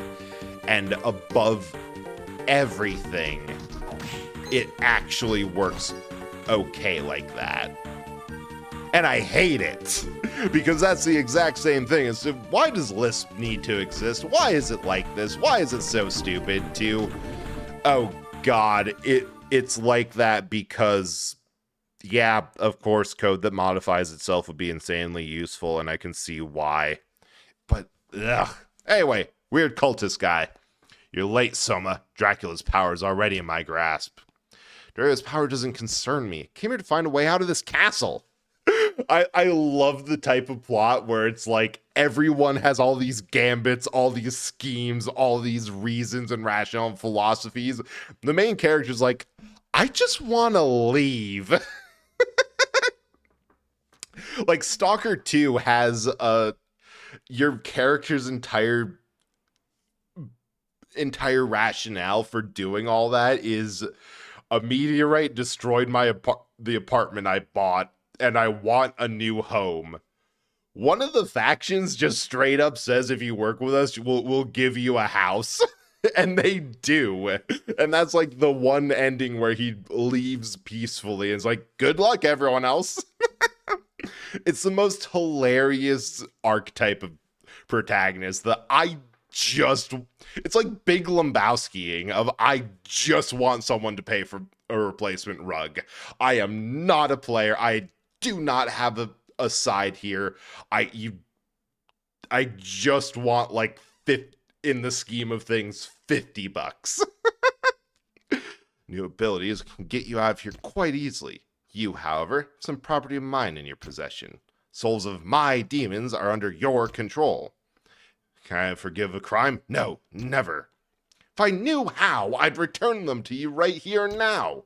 and above everything, it actually works okay like that. And I hate it, because that's the exact same thing. As why does Lisp need to exist? Why is it like this? Why is it so stupid to, oh god, it's like that because, yeah, of course, code that modifies itself would be insanely useful, and I can see why. But, ugh. Anyway, weird cultist guy. You're late, Soma. Dracula's power is already in my grasp. Dracula's power doesn't concern me. I came here to find a way out of this castle. I love the type of plot where it's like everyone has all these gambits, all these schemes, all these reasons and rationale and philosophies. The main character's like, I just want to leave. Like, Stalker 2 has your character's entire rationale for doing all that is a meteorite destroyed the apartment I bought, and I want a new home. One of the factions just straight up says, if you work with us, we'll give you a house. And they do. And that's like the one ending where he leaves peacefully and is like, good luck, everyone else. It's the most hilarious archetype of protagonist. It's like Big Lebowskiing of, I just want someone to pay for a replacement rug. I am not a player. I do not have a side here. I just want, like, in the scheme of things, $50. New abilities can get you out of here quite easily. You, however, have some property of mine in your possession. Souls of my demons are under your control. Can I forgive a crime? No, never. If I knew how, I'd return them to you right here and now.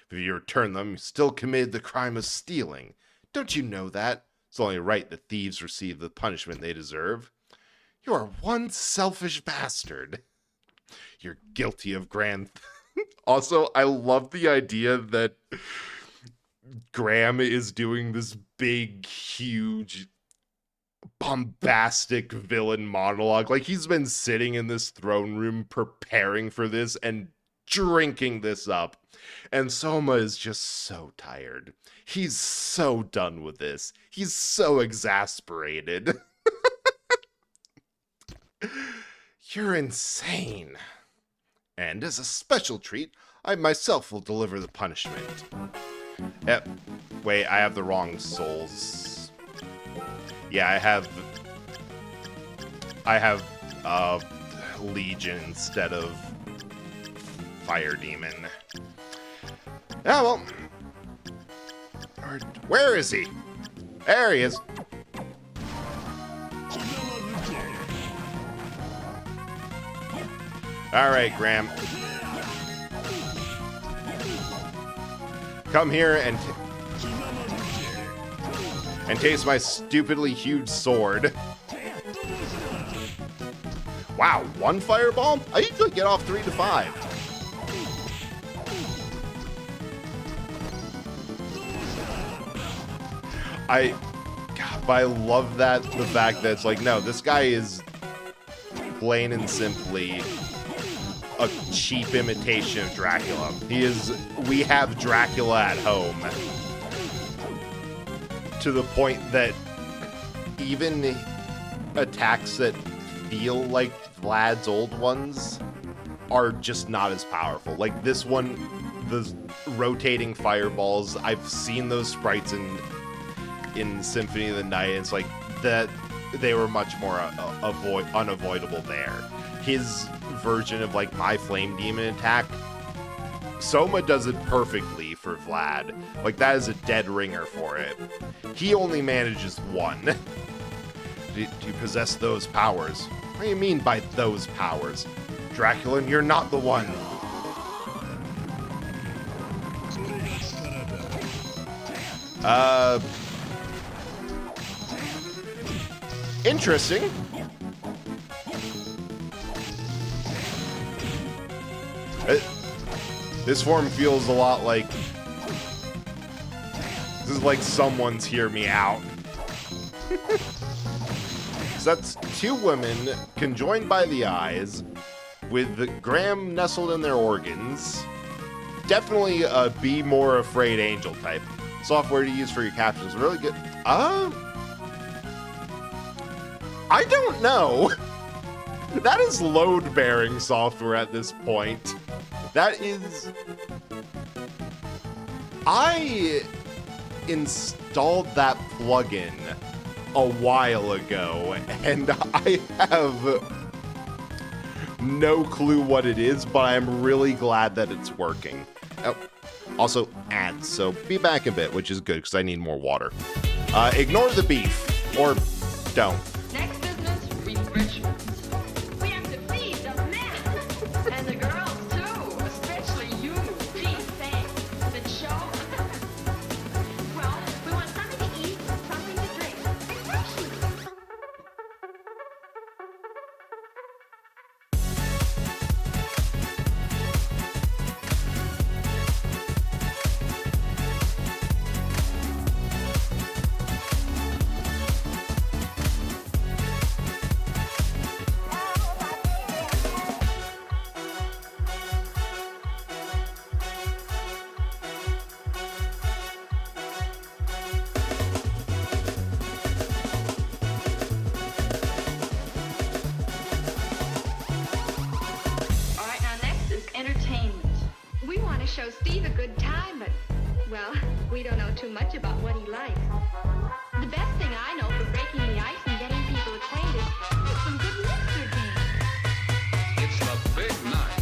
If you return them, you still committed the crime of stealing. Don't you know that? It's only right that thieves receive the punishment they deserve. You are one selfish bastard. You're guilty of grand... Also, I love the idea that Graham is doing this big, huge, bombastic villain monologue. Like, he's been sitting in this throne room preparing for this and drinking this up. And Soma is just so tired. He's so done with this. He's so exasperated. You're insane. And as a special treat, I myself will deliver the punishment. Wait, I have the wrong souls. Yeah, I have Legion instead of Fire Demon. Yeah, well, where is he? There he is. All right, Graham. Come here and taste my stupidly huge sword. Wow, 1 fireball? I usually get off 3 to 5. God, But I love that, the fact that it's like, no, this guy is plain and simply a cheap imitation of Dracula. We have Dracula at home. To the point that even attacks that feel like Vlad's old ones are just not as powerful. Like this one, the rotating fireballs, I've seen those sprites in Symphony of the Night. It's like that they were much more unavoidable there. His version of like my Flame Demon attack, Soma does it perfectly for Vlad. Like that is a dead ringer for it. He only manages one. Do you possess those powers? What do you mean by those powers? Dracula, you're not the one. Interesting. This form feels a lot like... This is like someone's hear me out. So that's two women conjoined by the eyes, with Graham nestled in their organs. Definitely a Be More Afraid Angel type. Software to use for your captions. Really good. I don't know. That is load-bearing software at this point. That is... I installed that plugin a while ago, and I have no clue what it is, but I'm really glad that it's working. Oh, also ads, so be back a bit, which is good because I need more water. Ignore the beef, or don't. Next business, refreshments. We have to feed the men and the girls too, especially you. Gee, thanks. The show. Well, we want something to eat, something to drink. Refreshments. All right, now next is entertainment. We want to show Steve a good time, but, well, we don't know too much about what he likes. The best thing I know for breaking the ice and getting people acquainted is some good mixer games. It's the big night.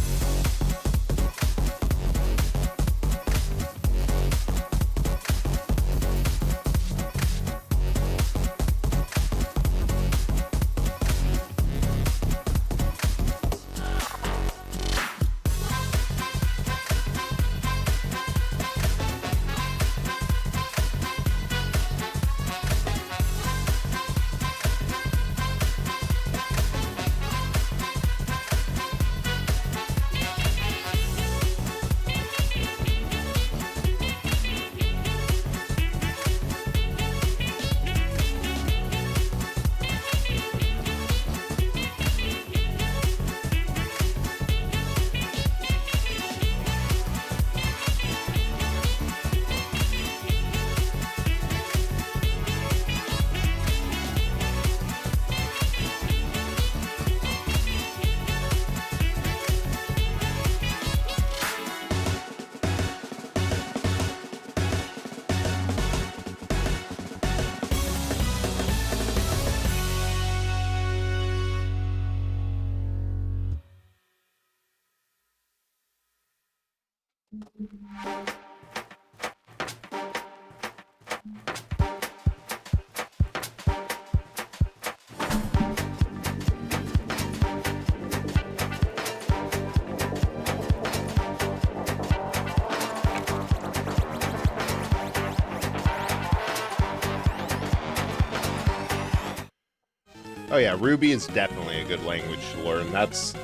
Oh yeah, Ruby is definitely a good language to learn. That's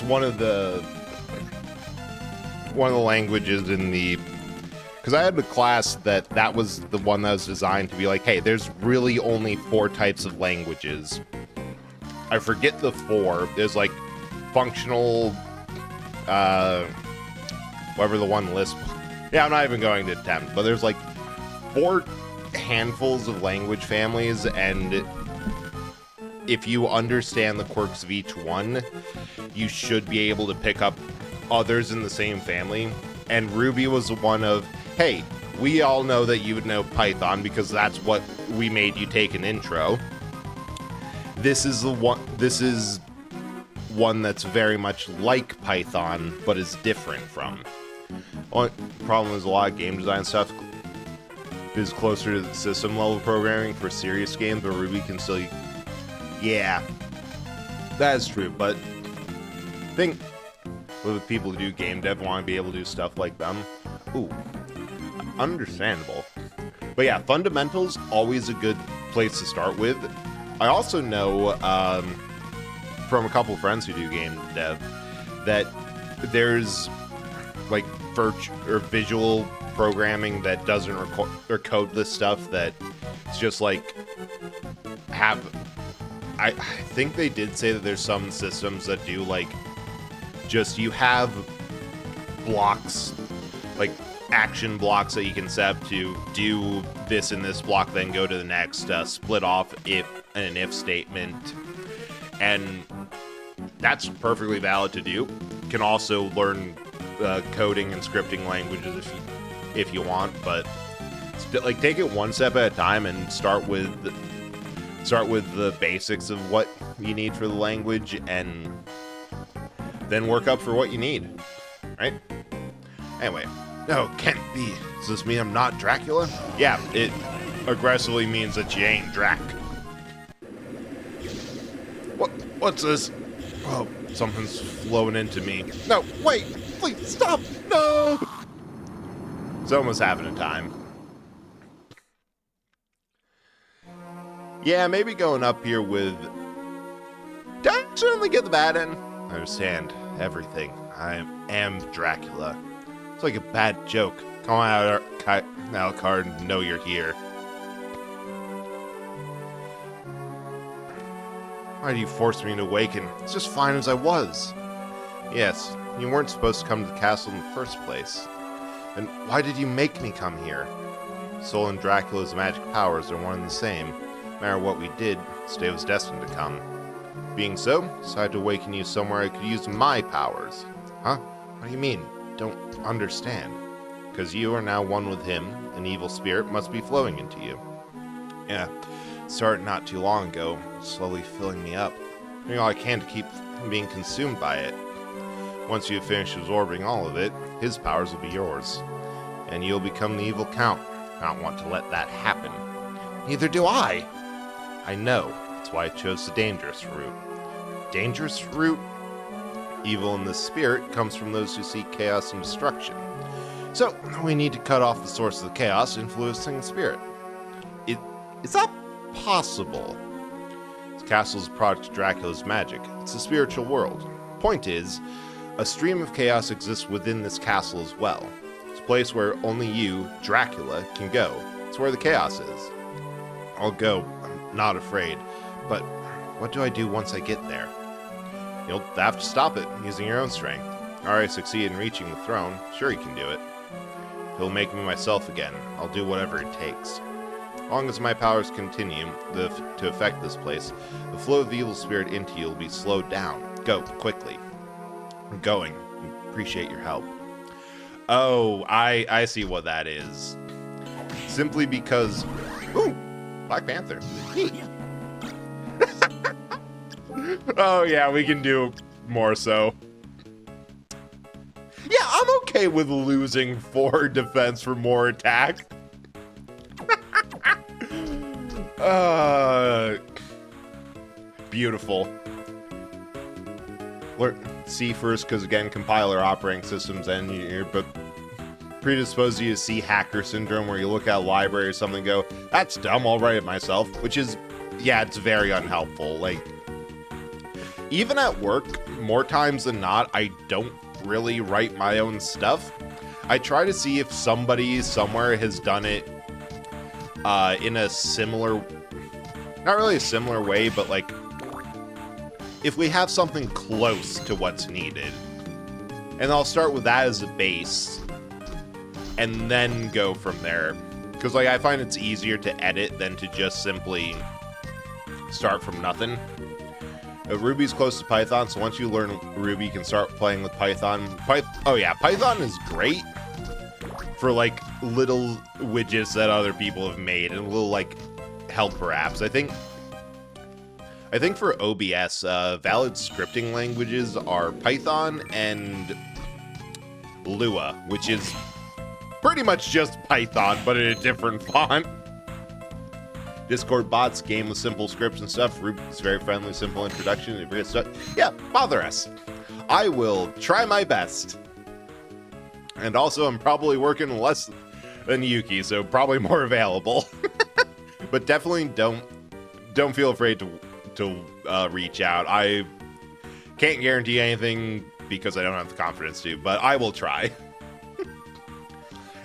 one of the languages in the Because I had a class that was the one that was designed to be like, hey, there's really only 4 types of languages. I forget the 4. There's like functional, whatever the one list. Yeah, I'm not even going to attempt, but there's like 4 handfuls of language families, and if you understand the quirks of each one, you should be able to pick up others in the same family. And Ruby was one of, hey, we all know that you would know Python because that's what we made you take an intro. This is one that's very much like Python, but is different from. Only problem is a lot of game design stuff is closer to the system level programming for serious games, but Ruby can still... Yeah, that is true, but I think with people who do game dev want to be able to do stuff like them. Ooh, understandable. But yeah, fundamentals, always a good place to start with. I also know from a couple friends who do game dev that there's like visual programming that doesn't record or codeless stuff that it's just like I think they did say that there's some systems that do like just you have blocks, like action blocks that you can set up to do this in this block, then go to the next, split off if an if statement, and that's perfectly valid to do. You can also learn coding and scripting languages if you want, but like take it one step at a time and start with the basics of what you need for the language, and then work up for what you need, right? Anyway, no, can't be. Does this mean I'm not Dracula? Yeah, it aggressively means that you ain't Drac. What's this? Oh, something's flowing into me. No, wait, please stop, no! It's almost having a time. Yeah, maybe going up here with... Did I certainly get the bad end? I understand everything. I am Dracula. It's like a bad joke. Come on out, Alucard, know you're here. Why do you force me to awaken? It's just fine as I was. Yes, you weren't supposed to come to the castle in the first place. And why did you make me come here? Soul and Dracula's magic powers are one and the same. No matter what we did, this day was destined to come. Being so, I decided to awaken you somewhere I could use my powers. Huh? What do you mean? Don't understand. Because you are now one with him, an evil spirit must be flowing into you. Yeah, it started not too long ago, slowly filling me up. Doing all I can to keep from being consumed by it. Once you have finished absorbing all of it, his powers will be yours. And you'll become the evil count. I don't want to let that happen. Neither do I! I know. That's why I chose the dangerous route. Dangerous route? Evil in the spirit comes from those who seek chaos and destruction. So, we need to cut off the source of the chaos influencing the spirit. Is that possible? This castle is a product of Dracula's magic. It's a spiritual world. Point is, a stream of chaos exists within this castle as well. It's a place where only you, Dracula, can go. It's where the chaos is. I'll go. I'm not afraid. But what do I do once I get there? You'll have to stop it using your own strength. I already succeeded in reaching the throne. Sure you can do it. He'll make me myself again. I'll do whatever it takes. As long as my powers continue to affect this place, the flow of the evil spirit into you will be slowed down. Go, quickly. I'm going. Appreciate your help. Oh, I see what that is. Simply because... Ooh! Black Panther. Oh, yeah, we can do more so. Yeah, I'm okay with losing 4 defense for more attack. Beautiful. C first, because again, compiler operating systems, and you're but predisposed to see hacker syndrome, where you look at a library or something and go, that's dumb, I'll write it myself, which is, yeah, it's very unhelpful. Like, even at work, more times than not, I don't really write my own stuff. I try to see if somebody somewhere has done it in a similar, not really a similar way, but like if we have something close to what's needed. And I'll start with that as a base and then go from there. Because like I find it's easier to edit than to just simply start from nothing. Ruby's close to Python, so once you learn Ruby, you can start playing with Python. Oh yeah, Python is great for like little widgets that other people have made and little like helper apps. I think for OBS, valid scripting languages are Python and Lua, which is pretty much just Python, but in a different font. Discord bots, game with simple scripts and stuff. Ruby's very friendly, simple introduction. If you get stuck, yeah, bother us. I will try my best. And also, I'm probably working less than Yuki, so probably more available. But definitely don't feel afraid to reach out. I can't guarantee anything because I don't have the confidence to, but I will try.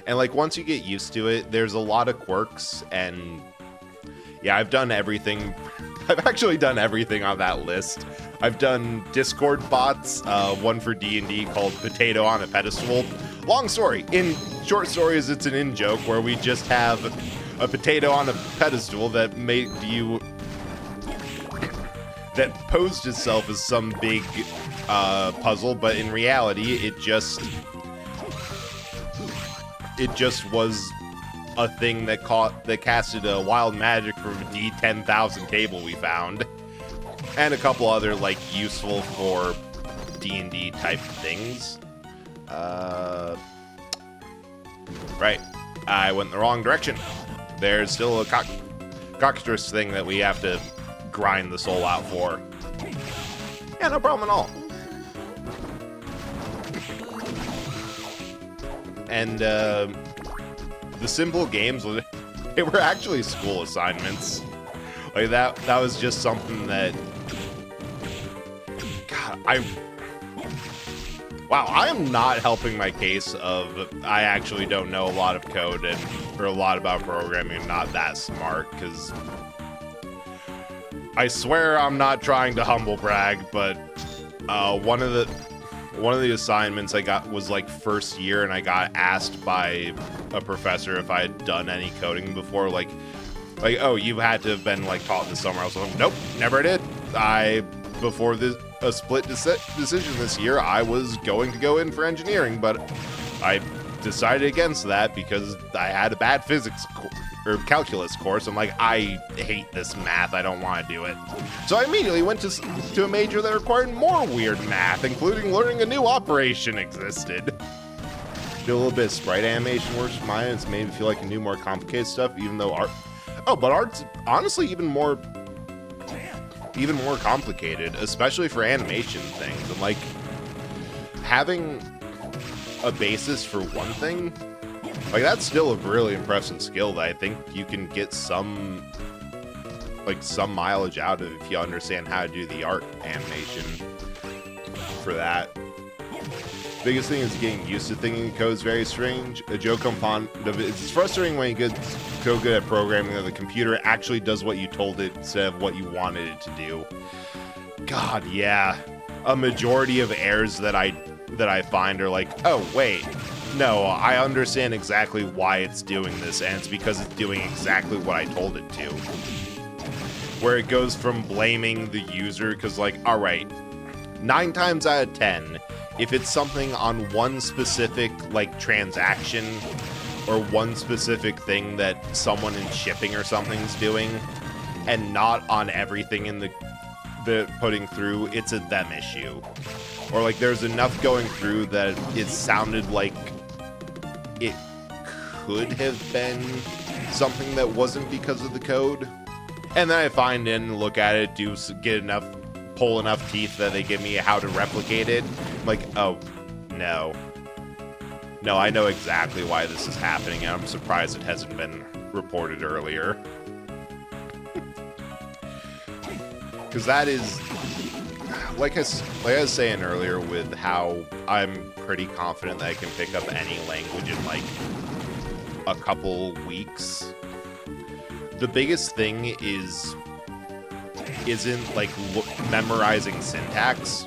And like once you get used to it, there's a lot of quirks, and yeah, I've done everything. I've actually done everything on that list. I've done Discord bots, one for D&D called Potato on a Pedestal. Long story. In short stories, it's an in-joke where we just have a potato on a pedestal that made you... that posed itself as some big puzzle, but in reality, it just was a thing that casted a wild magic from a D10,000 table we found, and a couple other like useful for D&D type things. Right, I went in the wrong direction. There's still a cockatrice thing that we have to grind the soul out for. Yeah, no problem at all. And the simple games, they were actually school assignments. Like that was just something that, God, I am not helping my case of I actually don't know a lot of code or a lot about programming. I'm not that smart, because I swear I'm not trying to humble brag, but one of the assignments I got was like first year, and I got asked by a professor if I had done any coding before. Like, oh, you had to have been like taught this somewhere else. Like, nope, never did. Before a split decision this year, I was going to go in for engineering, but I decided against that because I had a bad physics or calculus course. I'm like, I hate this math. I don't want to do it. So I immediately went to a major that required more weird math, including learning a new operation existed. Did a little bit of sprite animation works for mine. It's made me feel like I knew more complicated stuff, even though art's honestly even more complicated, especially for animation things. And like having a basis for one thing, like that's still a really impressive skill that I think you can get some mileage out of if you understand how to do the art animation for that. Biggest thing is getting used to thinking code is very strange. A joke upon it's frustrating when you get so good at programming that the computer actually does what you told it instead of what you wanted it to do. God, yeah. A majority of errors that I find are like, oh wait, no, I understand exactly why it's doing this, and it's because it's doing exactly what I told it to. Where it goes from blaming the user, because like, alright, 9 times out of 10, if it's something on one specific like transaction or one specific thing that someone in shipping or something's doing, and not on everything in the putting through, it's a them issue. Or like there's enough going through that it sounded like it could have been something that wasn't because of the code. And then I find in, look at it, pull enough teeth that they give me how to replicate it. I'm like, oh, no. No, I know exactly why this is happening, and I'm surprised it hasn't been reported earlier. Because that is... like I was saying earlier, with how I'm pretty confident that I can pick up any language in like a couple weeks. The biggest thing isn't like memorizing syntax.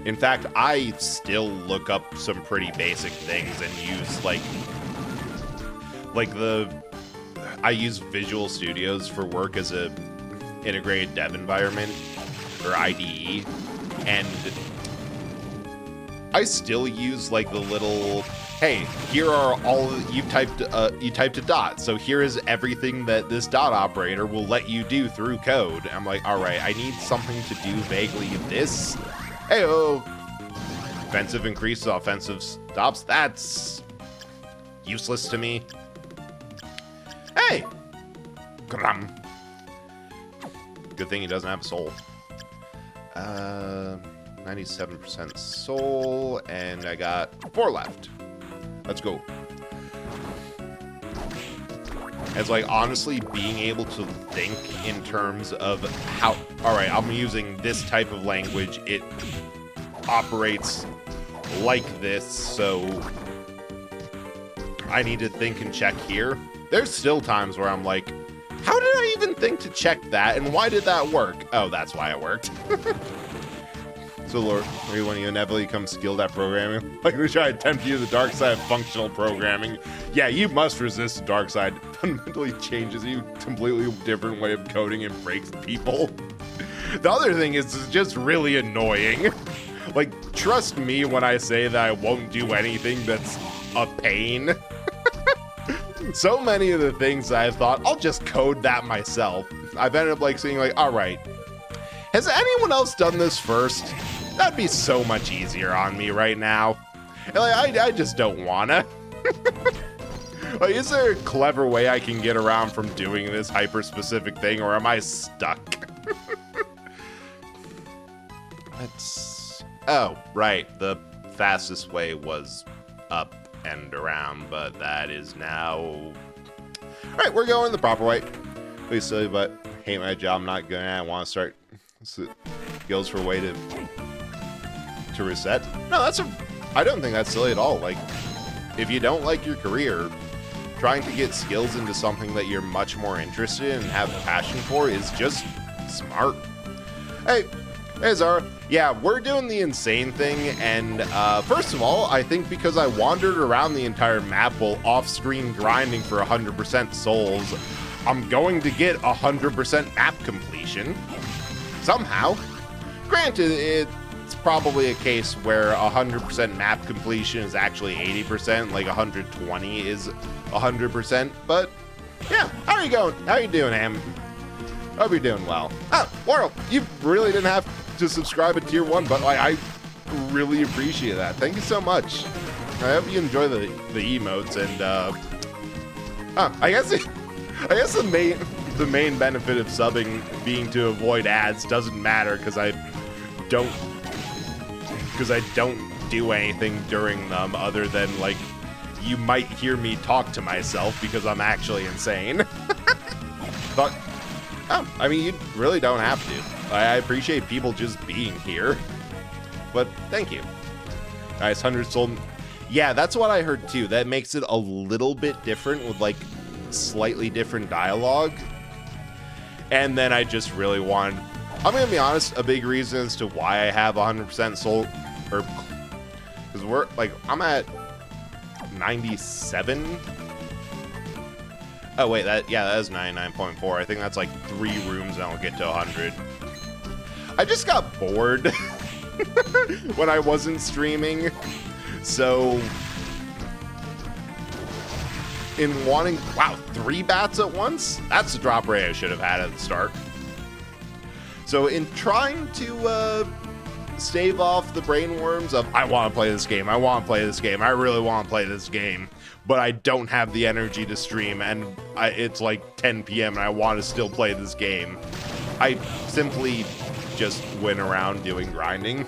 In fact, I still look up some pretty basic things and use I use Visual Studios for work as a integrated dev environment, or IDE, and I still use like the little, hey, here are all you typed a dot, so here is everything that this dot operator will let you do through code. I'm like, all right, I need something to do vaguely this. Hey-oh, offensive increases, offensive stops. That's useless to me. Hey, Kram. Good thing he doesn't have a soul. 97% soul, and I got 4 left. Let's go. It's like, honestly, being able to think in terms of how, all right, I'm using this type of language. It operates like this, so I need to think and check here. There's still times where I'm like, how did I even think to check that, and why did that work? Oh, that's why it worked. So, Lord, maybe when you inevitably become skilled at programming, like we try to tempt you to the dark side of functional programming. Yeah, you must resist the dark side. It fundamentally changes you, completely different way of coding and breaks people. The other thing is it's just really annoying. Like, trust me when I say that I won't do anything that's a pain. So many of the things I thought, I'll just code that myself. I've ended up like saying like, all right, has anyone else done this first? That'd be so much easier on me right now. And like, I just don't wanna. Like, is there a clever way I can get around from doing this hyper-specific thing, or am I stuck? Oh, right. The fastest way was up and around, but that is now... All right, we're going the proper way. Please, silly, but hate my job, I'm not good at it. I want to start skills for a way to reset. No, I don't think that's silly at all. Like, if you don't like your career, trying to get skills into something that you're much more interested in and have a passion for is just smart. Hey Zara. Yeah, we're doing the insane thing, and first of all, I think because I wandered around the entire map while off-screen grinding for 100% souls, I'm going to get 100% map completion. Somehow. Granted, it's probably a case where 100% map completion is actually 80%, like 120 is 100%, but yeah, how are you going? How are you doing, Am? Hope you're doing well. Oh, Laurel, you really didn't have to subscribe at tier 1, but like, I really appreciate that. Thank you so much. I hope you enjoy the emotes, and I guess the main benefit of subbing being to avoid ads doesn't matter because I don't do anything during them other than like you might hear me talk to myself because I'm actually insane. But I mean, you really don't have to. I appreciate people just being here. But thank you. Nice, 100 soul. Yeah, that's what I heard too. That makes it a little bit different with like slightly different dialogue. And then I just really wanted, I'm gonna be honest, a big reason as to why I have 100% soul, or because we're like, I'm at 97. Oh wait, that is 99.4. I think that's like 3 rooms and I'll get to 100. I just got bored when I wasn't streaming, so in wanting, wow, 3 bats at once? That's the drop rate I should have had at the start. So in trying to stave off the brain worms of, I want to play this game, I really want to play this game, but I don't have the energy to stream, and it's like 10 p.m. and I want to still play this game, I simply just went around doing grinding.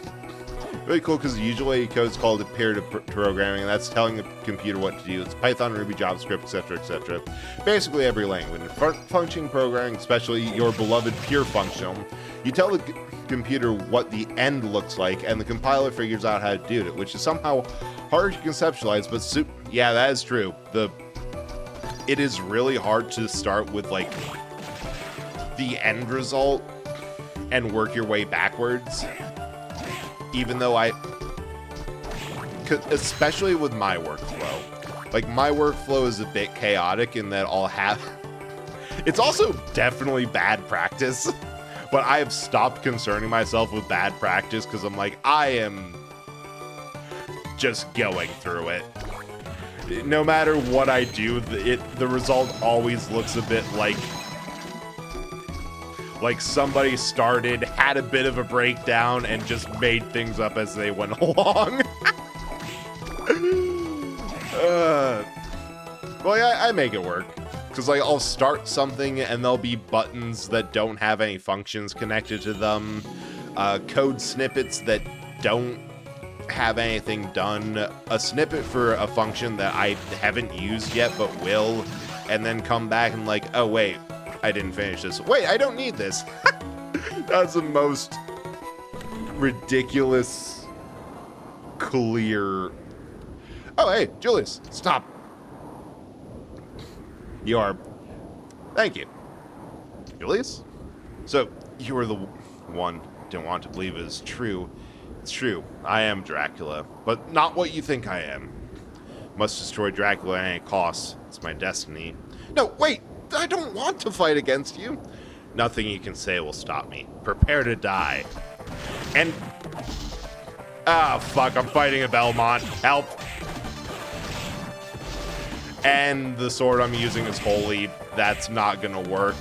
Really cool because usually code's called imperative programming, and that's telling the computer what to do. It's Python, Ruby, JavaScript, etc., etc. Basically every language. Function programming, especially your beloved pure functional, you tell the computer what the end looks like, and the compiler figures out how to do it, which is somehow hard to conceptualize, but yeah, that is true. It is really hard to start with, like, the end result and work your way backwards. Even though especially with my workflow. Like, my workflow is a bit chaotic in that I'll have... It's also definitely bad practice, but I have stopped concerning myself with bad practice because I'm like, I am just going through it. No matter what I do, the result always looks a bit like somebody started, had a bit of a breakdown, and just made things up as they went along. Well, yeah, I make it work. Because, like, I'll start something, and there'll be buttons that don't have any functions connected to them. Code snippets that don't have anything done. A snippet for a function that I haven't used yet, but will. And then come back and like, oh, wait. I didn't finish this. Wait, I don't need this. That's the most ridiculous, clear... Oh, hey, Julius, stop. You are... Thank you. Julius? So, you were the one didn't want to believe it is true. It's true. I am Dracula, but not what you think I am. Must destroy Dracula at any cost. It's my destiny. No, wait! I don't want to fight against you. Nothing you can say will stop me. Prepare to die. And... Ah, fuck, I'm fighting a Belmont. Help. And the sword I'm using is holy. That's not gonna work.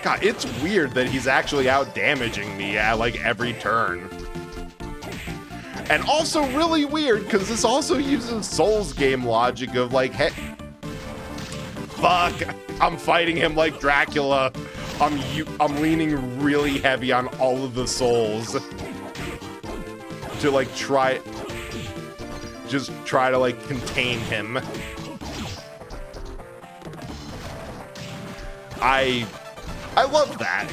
God, it's weird that he's actually out damaging me at, like, every turn. And also really weird, because this also uses Souls game logic of, like, hey... Fuck! I'm fighting him like Dracula. I'm leaning really heavy on all of the souls to like try to like contain him. I love that.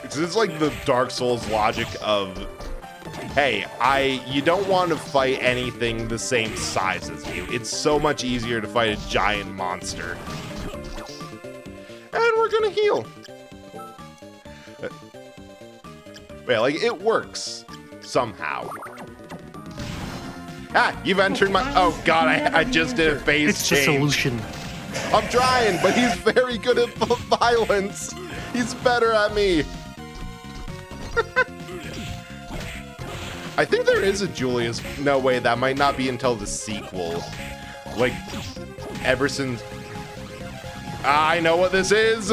It's like the Dark Souls logic of, hey, you don't want to fight anything the same size as you. It's so much easier to fight a giant monster. And we're gonna heal. Wait, like, it works. Somehow. Ah, you've entered my... Oh, God, I just did a phase It's change. the solution. I'm trying, but he's very good at violence. He's better at me. I think there is a Julius. No, wait, that might not be until the sequel. Like, ever since... I know what this is.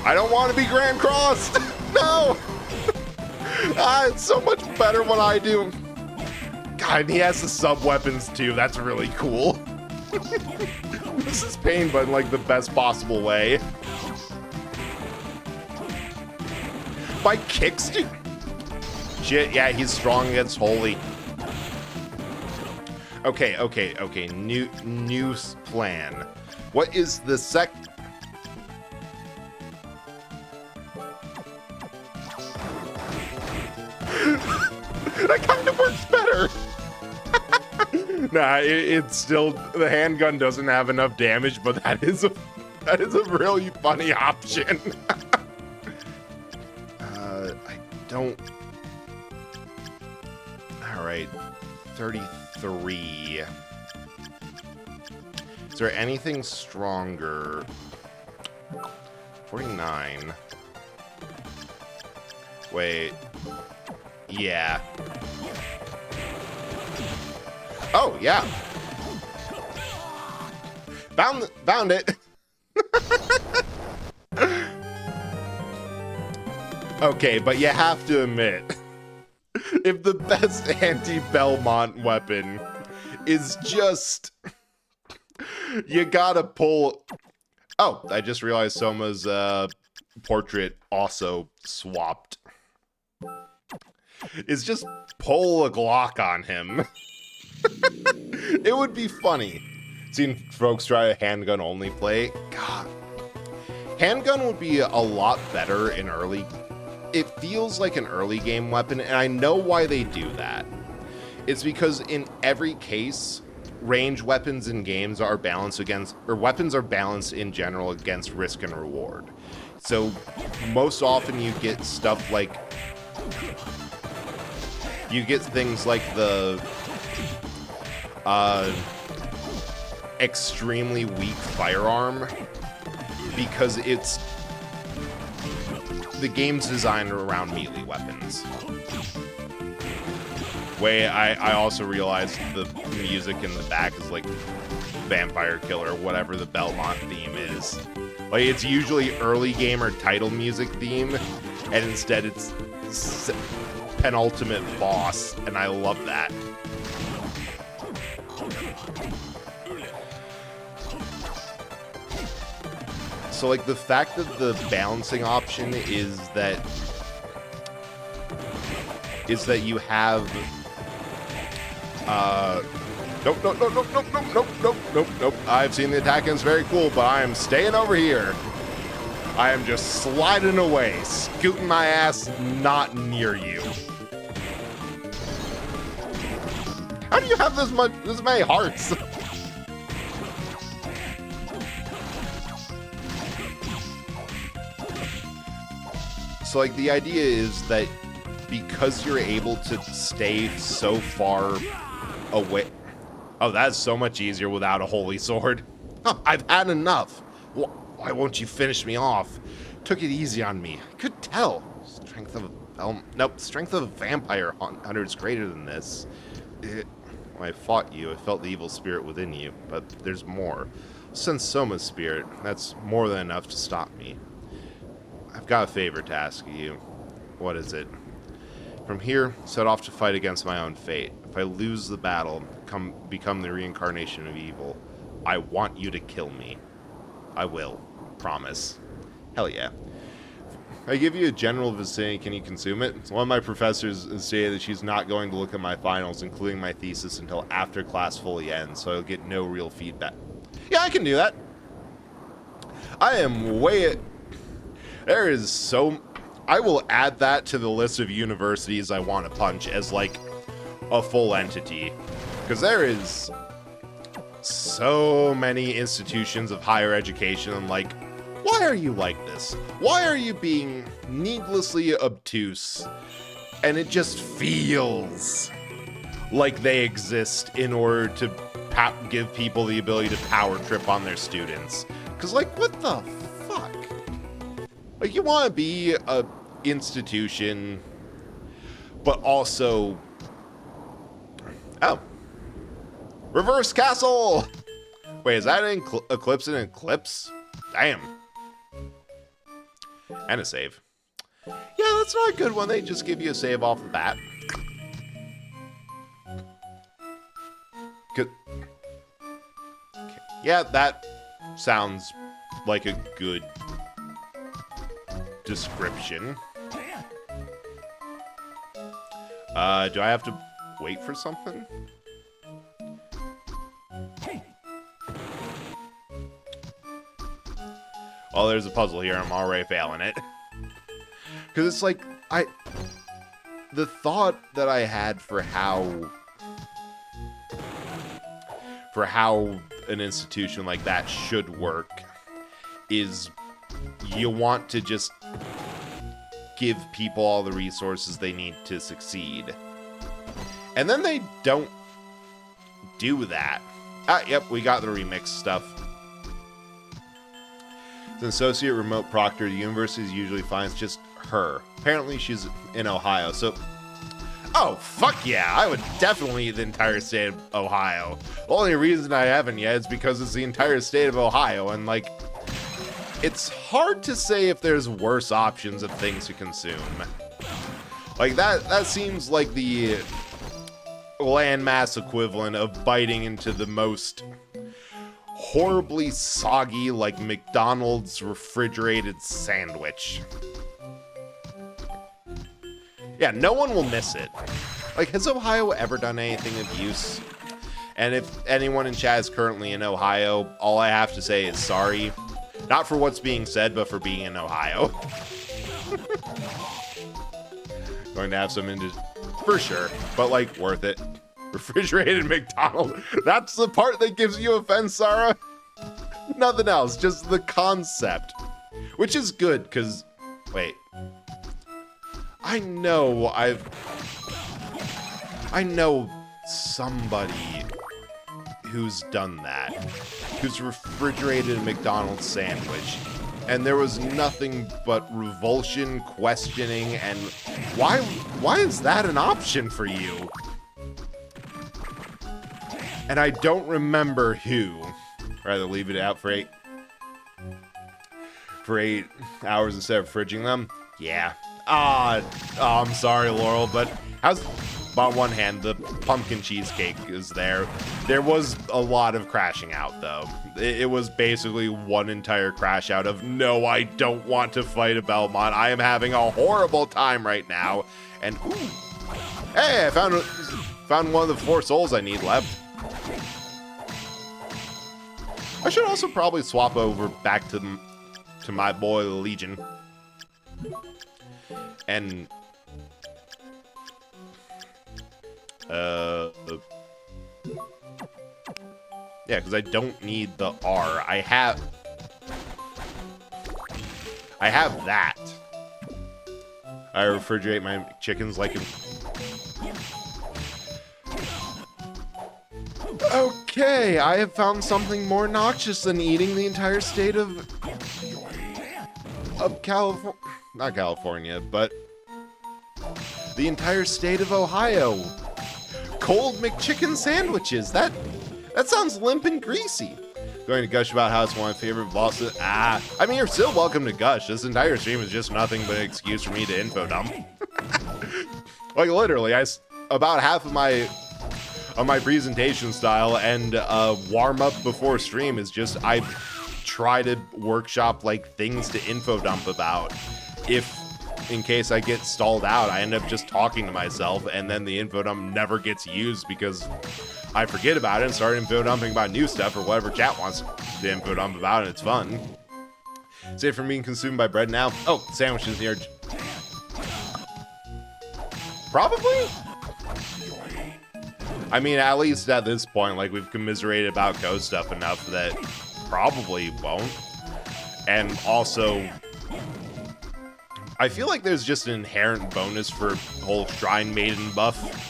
I don't want to be Grand Crossed. No. It's so much better when I do. God, and he has the sub-weapons too. That's really cool. This is pain, but in like the best possible way. My kicks, dude. Shit, yeah, he's strong against holy. Okay. New plan. What is the That kind of works better. Nah, it's still, the handgun doesn't have enough damage, but that is a really funny option. I don't. All right, 33. Is there anything stronger? 49. Wait. Yeah. Oh, yeah. Found it. Okay, but you have to admit, if the best anti-Belmont weapon is just, you gotta pull Oh, I just realized Soma's portrait also swapped. Is just pull a Glock on him. It would be funny. Seeing folks try a handgun only play. God. Handgun would be a lot better in early. It feels like an early game weapon, and I know why they do that. It's because in every case, range weapons in games are balanced against, or weapons are balanced in general against risk and reward. So most often you get stuff like, you get things like the extremely weak firearm because the game's designed around melee weapons. I also realized the music in the back is like Vampire Killer, whatever the Belmont theme is. Like, it's usually early game or title music theme, and instead it's penultimate boss, and I love that. So, like, the fact that the balancing option is that you have nope. I've seen the attack and it's very cool, but I am staying over here. I am just sliding away, scooting my ass not near you. How do you have this many hearts? So, like, the idea is that because you're able to stay so far away... Oh, that's so much easier without a holy sword. Oh, I've had enough. Why won't you finish me off? Took it easy on me. I could tell. Strength of a vampire hunter is greater than this. When I fought you, I felt the evil spirit within you, but there's more. Sense Soma's spirit. That's more than enough to stop me. I've got a favor to ask of you. What is it? From here, set off to fight against my own fate. If I lose the battle, become the reincarnation of evil, I want you to kill me. I will. Promise. Hell yeah. If I give you a general vicinity, can you consume it? One of my professors stated that she's not going to look at my finals, including my thesis, until after class fully ends, so I'll get no real feedback. Yeah, I can do that. I am way... There is so... I will add that to the list of universities I want to punch as, like, a full entity. Because there is so many institutions of higher education. I'm like, why are you like this? Why are you being needlessly obtuse? And it just feels like they exist in order to give people the ability to power trip on their students. Because, like, what the fuck? Like, you want to be a institution, but also... Oh. Reverse castle! Wait, is that an eclipse in an eclipse? Damn. And a save. Yeah, that's not a good one. They just give you a save off the bat. Good. Okay. Yeah, that sounds like a good description. Do I have to wait for something? Oh, there's a puzzle here. I'm already failing it. Because it's like, the thought that I had for how an institution like that should work is you want to just give people all the resources they need to succeed. And then they don't do that. Yep, we got the remix stuff. As an associate remote proctor, the university usually finds just her. Apparently she's in Ohio, so... Oh, fuck yeah! I would definitely eat the entire state of Ohio. The only reason I haven't yet is because it's the entire state of Ohio, and, like... It's hard to say if there's worse options of things to consume. Like, that seems like the landmass equivalent of biting into the most horribly soggy, like McDonald's refrigerated sandwich. Yeah, no one will miss it. Like, has Ohio ever done anything of use? And if anyone in chat is currently in Ohio, all I have to say is sorry. Not for what's being said, but for being in Ohio. Going to have some for sure, but like worth it. Refrigerated McDonald's. That's the part that gives you offense, Sarah. Nothing else, just the concept. Which is good, because, wait. I know somebody who's done that. Who's refrigerated a McDonald's sandwich. And there was nothing but revulsion, questioning, and why is that an option for you? And I don't remember who. Rather leave it out for 8 hours instead of fridging them. Yeah. I'm sorry, Laurel, but on one hand, the pumpkin cheesecake is there. There was a lot of crashing out, though. It was basically one entire crash out of, no, I don't want to fight a Belmont. I am having a horrible time right now. And, ooh, hey, I found one of the 4 souls I need left. I should also probably swap over back to my boy, the Legion. And yeah, because I don't need the R. I have that. I refrigerate my chickens like Okay, I have found something more noxious than eating the entire state of California. Not California, but the entire state of Ohio. Cold McChicken sandwiches. That sounds limp and greasy. Going to gush about how it's one of my favorite bosses. I mean, you're still welcome to gush. This entire stream is just nothing but an excuse for me to info dump. Like, literally, about half of my presentation style and warm up before stream is just I try to workshop like things to info dump about. If in case I get stalled out, I end up just talking to myself, and then the info dump never gets used because I forget about it and start info dumping about new stuff or whatever chat wants to info dump about, and it's fun. Safe from being consumed by bread now. Oh, sandwiches here. Probably? I mean, at least at this point, like, we've commiserated about Ghost stuff enough that probably won't. And also, I feel like there's just an inherent bonus for whole Shrine Maiden buff.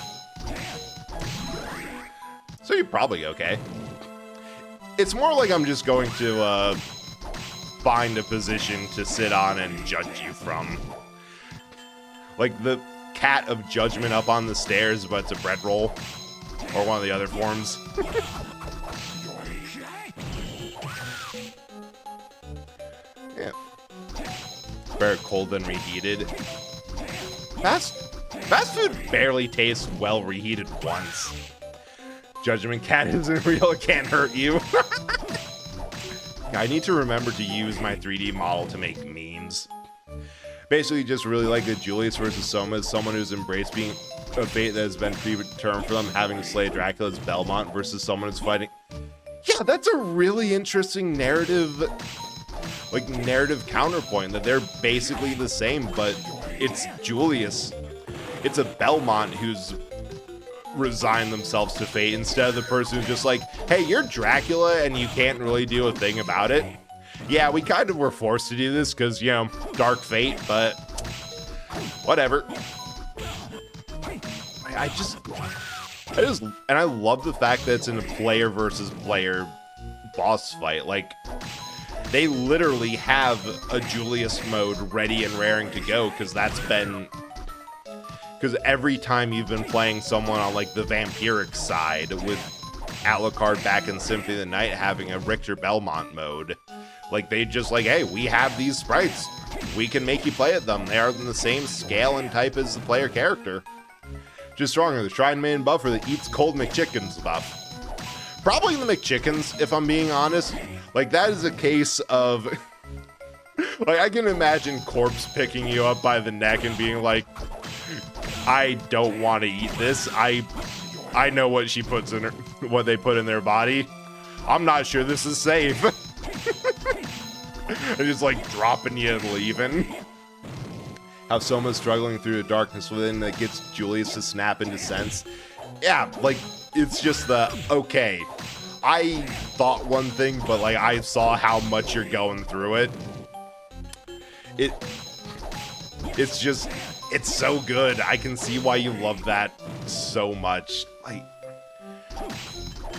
So you're probably okay. It's more like I'm just going to find a position to sit on and judge you from. Like the cat of judgment up on the stairs, but it's a bread roll. Or one of the other forms. Yeah. Better cold than reheated. Fast food barely tastes well reheated once. Judgment cat isn't real, it can't hurt you. I need to remember to use my 3D model to make memes. Basically, just really like that Julius versus Soma is someone who's embraced being a fate that has been predetermined for them, having to slay Dracula's Belmont versus someone who's fighting. Yeah, that's a really interesting narrative counterpoint, that they're basically the same, but it's Julius. It's a Belmont who's resigned themselves to fate instead of the person who's just like, hey, you're Dracula and you can't really do a thing about it. Yeah, we kind of were forced to do this because, you know, dark fate, but whatever. And I love the fact that it's in a player versus player boss fight. Like, they literally have a Julius mode ready and raring to go because every time you've been playing someone on like the vampiric side, with Alucard back in Symphony of the Night having a Richter Belmont mode, like they just like, hey, we have these sprites, we can make you play at them. They are in the same scale and type as the player character. Just stronger, the Shrine Maiden buffer that eats cold McChickens buff. Probably the McChickens, if I'm being honest. Like, that is a case of... like, I can imagine Corpse picking you up by the neck and being like, I don't want to eat this. I know what she puts in her, what they put in their body. I'm not sure this is safe. And just like dropping you and leaving. How Soma's struggling through the darkness within that gets Julius to snap into sense. Yeah, like, it's just the, okay, I thought one thing, but like I saw how much you're going through it. It's just, it's so good. I can see why you love that so much. Like,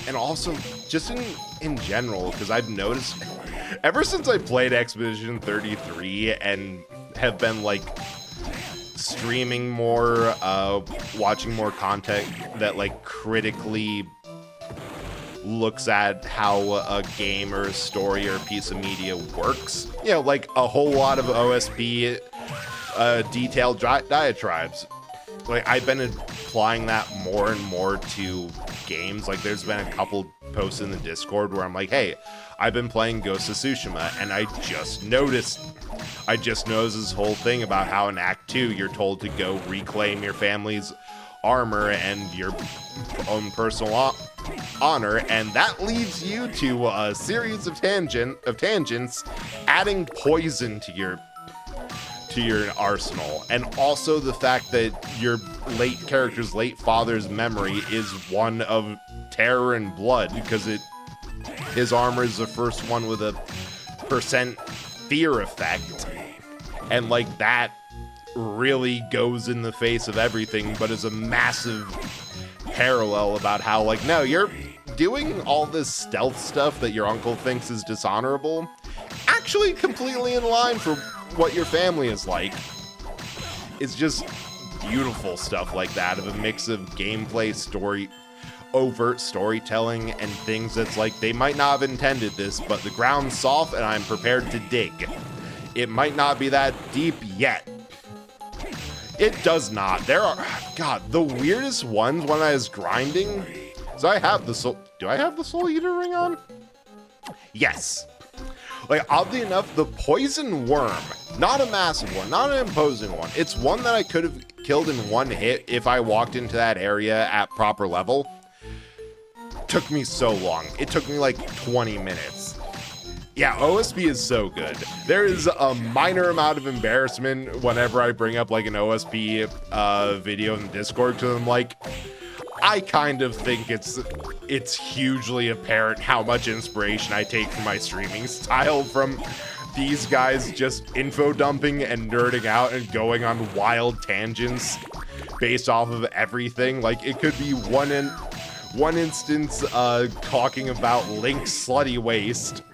and also just in general, because I've noticed ever since I played Expedition 33 and have been like streaming more, watching more content that like critically looks at how a game or a story or a piece of media works. You know, like a whole lot of OSB detailed diatribes. Like, I've been applying that more and more to games. Like, there's been a couple posts in the Discord where I'm like, hey, I've been playing Ghost of Tsushima, and I just noticed this whole thing about how in Act 2 you're told to go reclaim your family's armor and your own personal honor, and that leads you to a series of tangents, adding poison to your arsenal, and also the fact that your character's late father's memory is one of terror and blood, because his armor is the first one with a % fear effect, and like that really goes in the face of everything, but is a massive parallel about how, like, no, you're doing all this stealth stuff that your uncle thinks is dishonorable, actually completely in line for what your family is like. It's just beautiful stuff like that, of a mix of gameplay, story, overt storytelling, and things that's like, they might not have intended this, but the ground's soft and I'm prepared to dig. It might not be that deep yet. It does not. There are, God, the weirdest ones when I was grinding. So I have the soul. Do I have the Soul Eater ring on? Yes. Like, oddly enough, the poison worm, not a massive one, not an imposing one. It's one that I could have killed in one hit if I walked into that area at proper level. Took me so long. It took me like 20 minutes. Yeah, OSB is so good. There is a minor amount of embarrassment whenever I bring up like an OSB video in Discord to them. Like, I kind of think it's hugely apparent how much inspiration I take from my streaming style from these guys just info dumping and nerding out and going on wild tangents based off of everything. Like, it could be one instance talking about Link's slutty waist.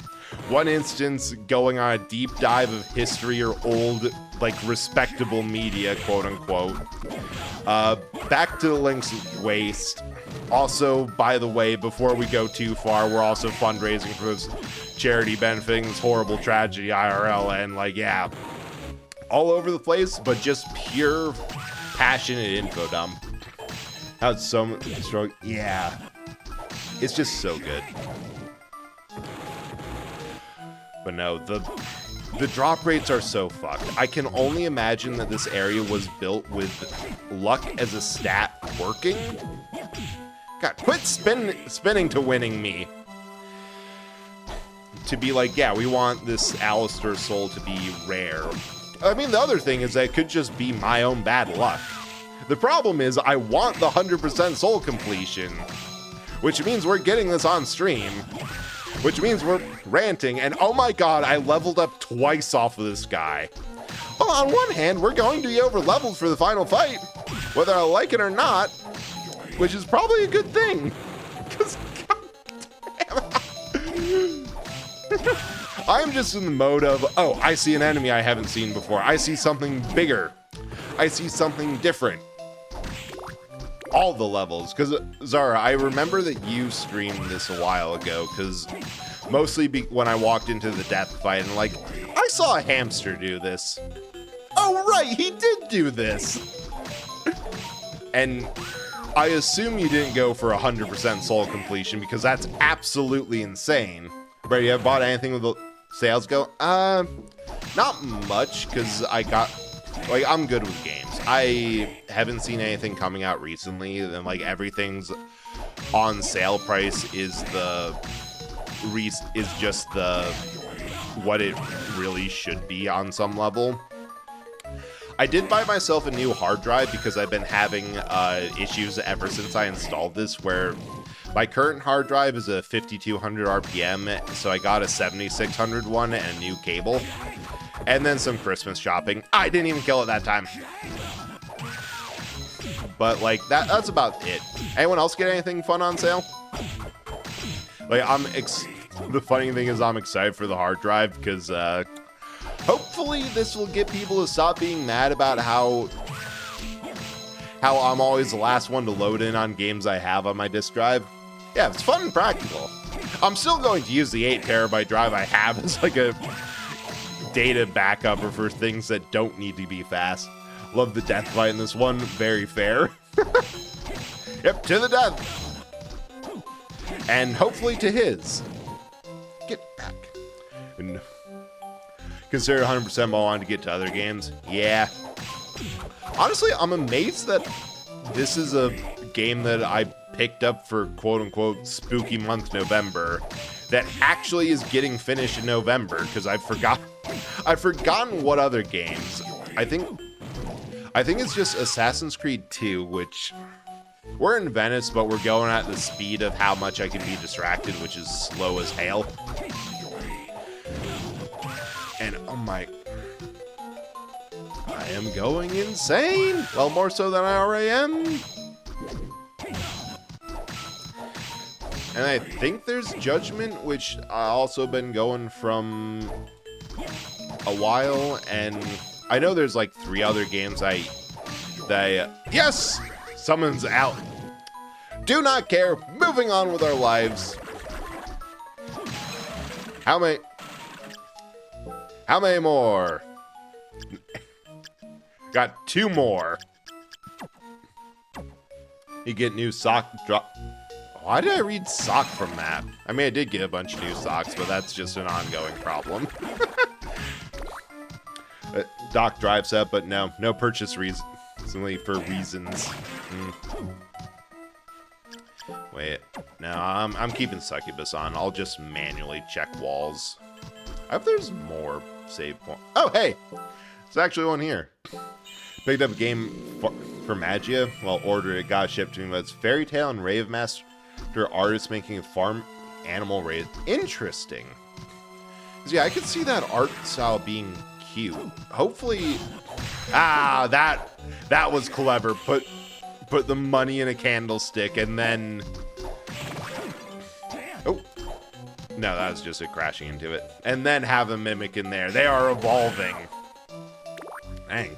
One instance going on a deep dive of history or old, like, respectable media, quote unquote. Back to Link's waist. Also, by the way, before we go too far, we're also fundraising for this charity benefiting this horrible tragedy IRL, and like, yeah, all over the place, but just pure passionate info dump. How'd so much struggle? Yeah, it's just so good. But no, the drop rates are so fucked. I can only imagine that this area was built with luck as a stat working. God, quit spinning to winning me. To be like, yeah, we want this Alistair soul to be rare. I mean, the other thing is that it could just be my own bad luck. The problem is I want the 100% soul completion, which means we're getting this on stream. Which means we're ranting, and oh my god, I leveled up twice off of this guy. Well, on one hand, we're going to be over-leveled for the final fight, whether I like it or not, which is probably a good thing. Because, I'm just in the mode of, oh, I see an enemy I haven't seen before. I see something bigger. I see something different. All the levels, because Zara, I remember that you streamed this a while ago, because mostly when I walked into the death fight and like, I saw a hamster do this. Oh right, he did do this. And I assume you didn't go for 100% soul completion because that's absolutely insane. Brady, have you bought anything with the sales go? Not much, because I got, like, I'm good with games. I haven't seen anything coming out recently, and like everything's on sale price is just the what it really should be on some level. I did buy myself a new hard drive because I've been having issues ever since I installed this, where my current hard drive is a 5200 RPM, so I got a 7600 one and a new cable. And then some Christmas shopping. I didn't even kill it that time. But, like, that's about it. Anyone else get anything fun on sale? Like, the funny thing is I'm excited for the hard drive because, hopefully this will get people to stop being mad about how I'm always the last one to load in on games I have on my disk drive. Yeah, it's fun and practical. I'm still going to use the 8 terabyte drive I have as like a data backup or for things that don't need to be fast. Love the death fight in this one. Very fair. Yep, to the death. And hopefully to his. Get back. And consider 100% more on to get to other games. Yeah. Honestly, I'm amazed that this is a game that I picked up for quote-unquote spooky month November that actually is getting finished in November, because I've forgotten what other games. I think it's just Assassin's Creed 2, which we're in Venice, but we're going at the speed of how much I can be distracted, which is slow as hell. And oh my, I am going insane. Well, more so than I already am. And I think there's Judgment, which I also been going from a while, and I know there's like 3 other games yes! Someone's out. Do not care. Moving on with our lives. How many more? Got 2 more. You get new sock drop. Why did I read sock from that? I mean, I did get a bunch of new socks, but that's just an ongoing problem. Doc drive set, but no purchase recently for reasons. Wait, no, I'm keeping Succubus on. I'll just manually check walls. I hope there's more save points. Oh, hey, there's actually one here. Picked up a game for Magia. Well, ordered it, got shipped to me, but it's Fairy Tale and Rave Master artists making a farm animal raid. Interesting. Yeah, I could see that art style being cute. Hopefully, that was clever. Put the money in a candlestick and then, oh, no, that was just it crashing into it. And then have a mimic in there. They are evolving. Dang.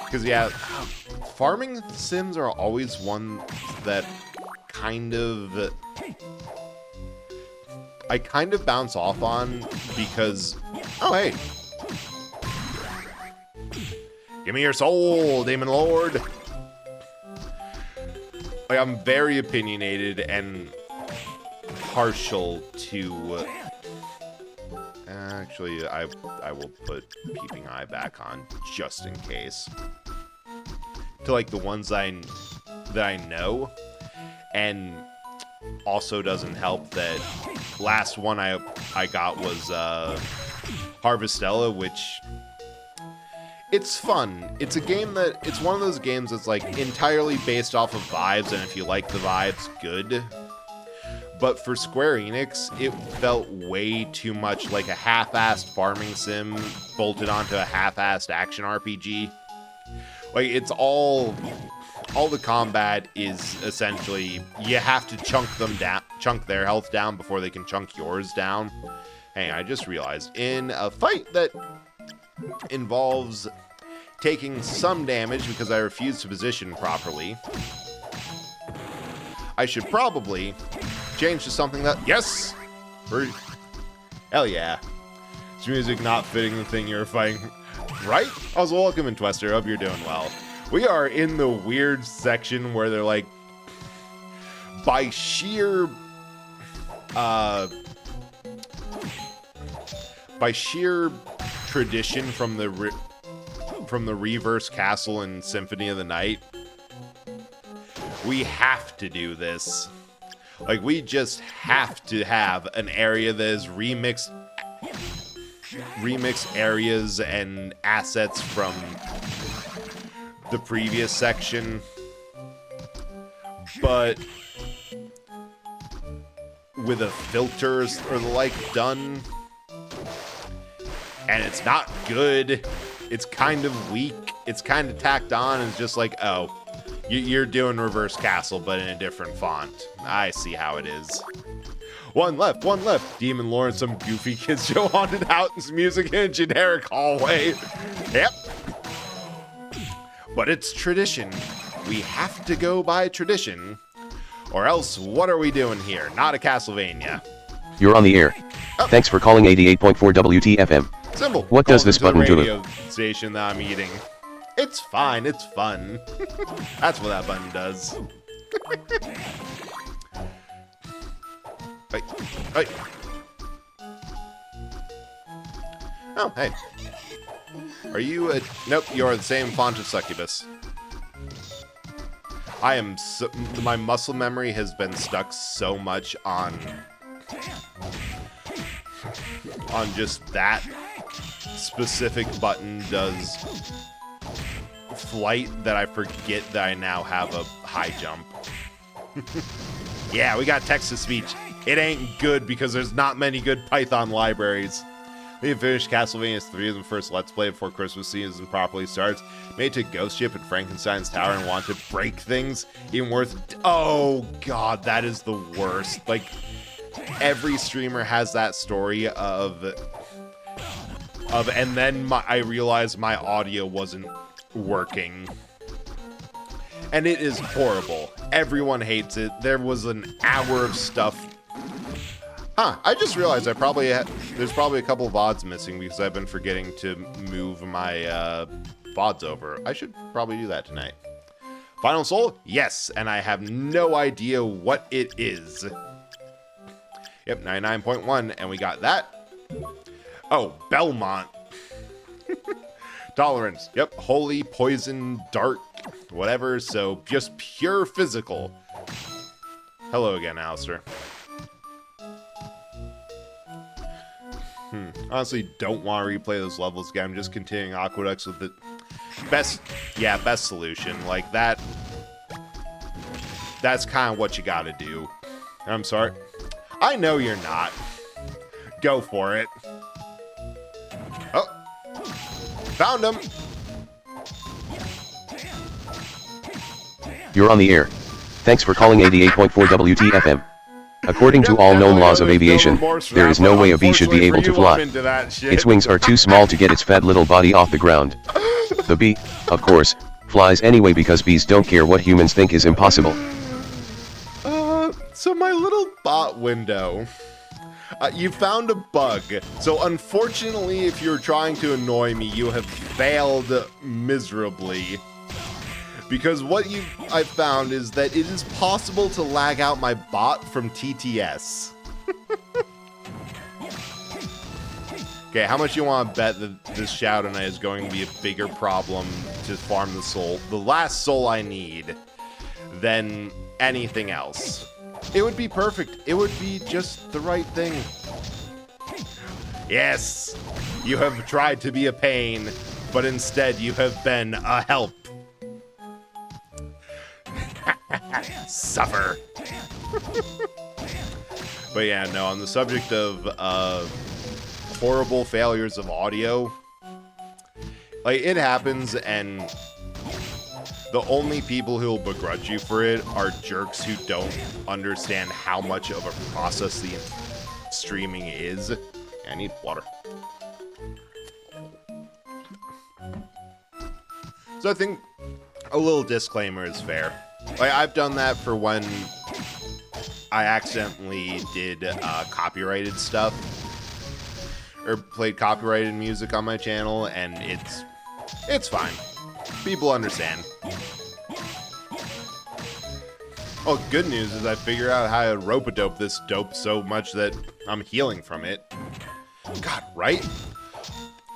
Because yeah, farming sims are always one that I kind of bounce off on because, oh hey, give me your soul, Demon Lord. Like, I'm very opinionated and partial to. Actually, I will put Peeping Eye back on just in case. To like the ones that I know. And also doesn't help that last one I got was Harvestella, which it's fun. It's a game it's one of those games that's like entirely based off of vibes, and if you like the vibes, good. But for Square Enix, it felt way too much like a half-assed farming sim bolted onto a half-assed action RPG. Like, it's all the combat is essentially you have to chunk their health down before they can chunk yours down. Hey, I just realized in a fight that involves taking some damage because I refuse to position properly, I should probably change to something that, yes, hell yeah. Is music not fitting the thing you're fighting? Right? Also, welcome in, Twester. Hope you're doing well. We are in the weird section where they're like, by sheer tradition from the Reverse Castle and Symphony of the Night, we have to do this. Like, we just have to have an area that is remix areas and assets from the previous section, but with a filters or the like done, and it's not good. It's kind of weak. It's kind of tacked on, and it's just like, oh, you're doing Reverse Castle, but in a different font. I see how it is. One left, one left. Demon Lore and some goofy kids show haunted house music in a generic hallway. Yep. But it's tradition. We have to go by tradition. Or else, what are we doing here? Not a Castlevania. You're on the air. Oh. Thanks for calling 88.4 WTFM. Symbol. What does this Welcome to button the do? radio station that I'm eating. It's fine. It's fun. That's what that button does. Hey. Hey. Oh, hey. Are you a... Nope, you're the same font as Succubus. I am so... My muscle memory has been stuck so much on just that specific button does flight that I forget that I now have a high jump. Yeah, we got text-to-speech. It ain't good because there's not many good Python libraries. We have finished Castlevania 3 as the first Let's Play before Christmas season properly starts. Made to Ghost Ship and Frankenstein's Tower and want to break things. Even worse. Oh, God, that is the worst. Like, every streamer has that story of and then I realized my audio wasn't working. And it is horrible. Everyone hates it. There was an hour of stuff. Huh, I just realized there's probably a couple VODs missing because I've been forgetting to move my VODs over. I should probably do that tonight. Final Soul? Yes, and I have no idea what it is. Yep, 99.1, and we got that. Oh, Belmont. Tolerance. Yep, holy, poison, dark, whatever, so just pure physical. Hello again, Alistair. Honestly, don't want to replay those levels again. I'm just continuing Aqueducts with the best solution. Like, that's kind of what you gotta do. I'm sorry. I know you're not. Go for it. Oh. Found him. You're on the air. Thanks for calling 88.4 WTFM. According to all known laws of aviation, there is no way a bee should be able to fly. Its wings are too small to get its fat little body off the ground. The bee, of course, flies anyway because bees don't care what humans think is impossible. So my little bot window, you found a bug. So unfortunately, if you're trying to annoy me, you have failed miserably. Because what I found is that it is possible to lag out my bot from TTS. Okay, how much you want to bet that this Shadow Knight is going to be a bigger problem to farm the soul, the last soul I need, than anything else? It would be perfect. It would be just the right thing. Yes, you have tried to be a pain, but instead you have been a help. Suffer. But yeah, no, on the subject of horrible failures of audio, like, it happens, and the only people who will begrudge you for it are jerks who don't understand how much of a process the streaming is. I need water. So I think a little disclaimer is fair. Like, I've done that for when I accidentally did copyrighted stuff, or played copyrighted music on my channel, and it's fine. People understand. Well, good news is I figured out how to rope-a-dope this dope so much that I'm healing from it. God, right?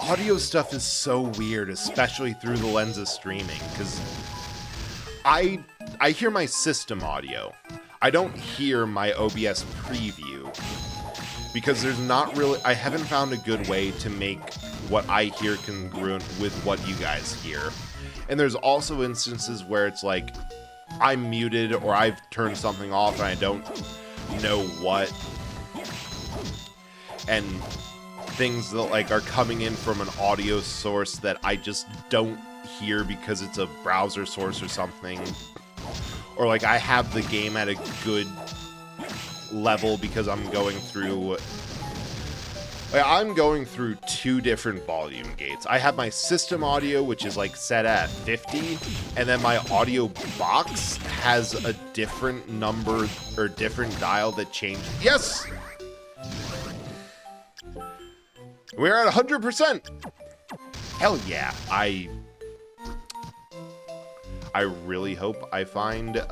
Audio stuff is so weird, especially through the lens of streaming, because I hear my system audio. I don't hear my OBS preview, because there's not really... I haven't found a good way to make what I hear congruent with what you guys hear. And there's also instances where it's like, I'm muted or I've turned something off and I don't know what. And things that like are coming in from an audio source that I just don't hear because it's a browser source or something. Or like I have the game at a good level because I'm going through... Like, I'm going through two different volume gates. I have my system audio, which is like set at 50, and then my audio box has a different number or different dial that changes. Yes! We're at 100%! Hell yeah. I really hope I find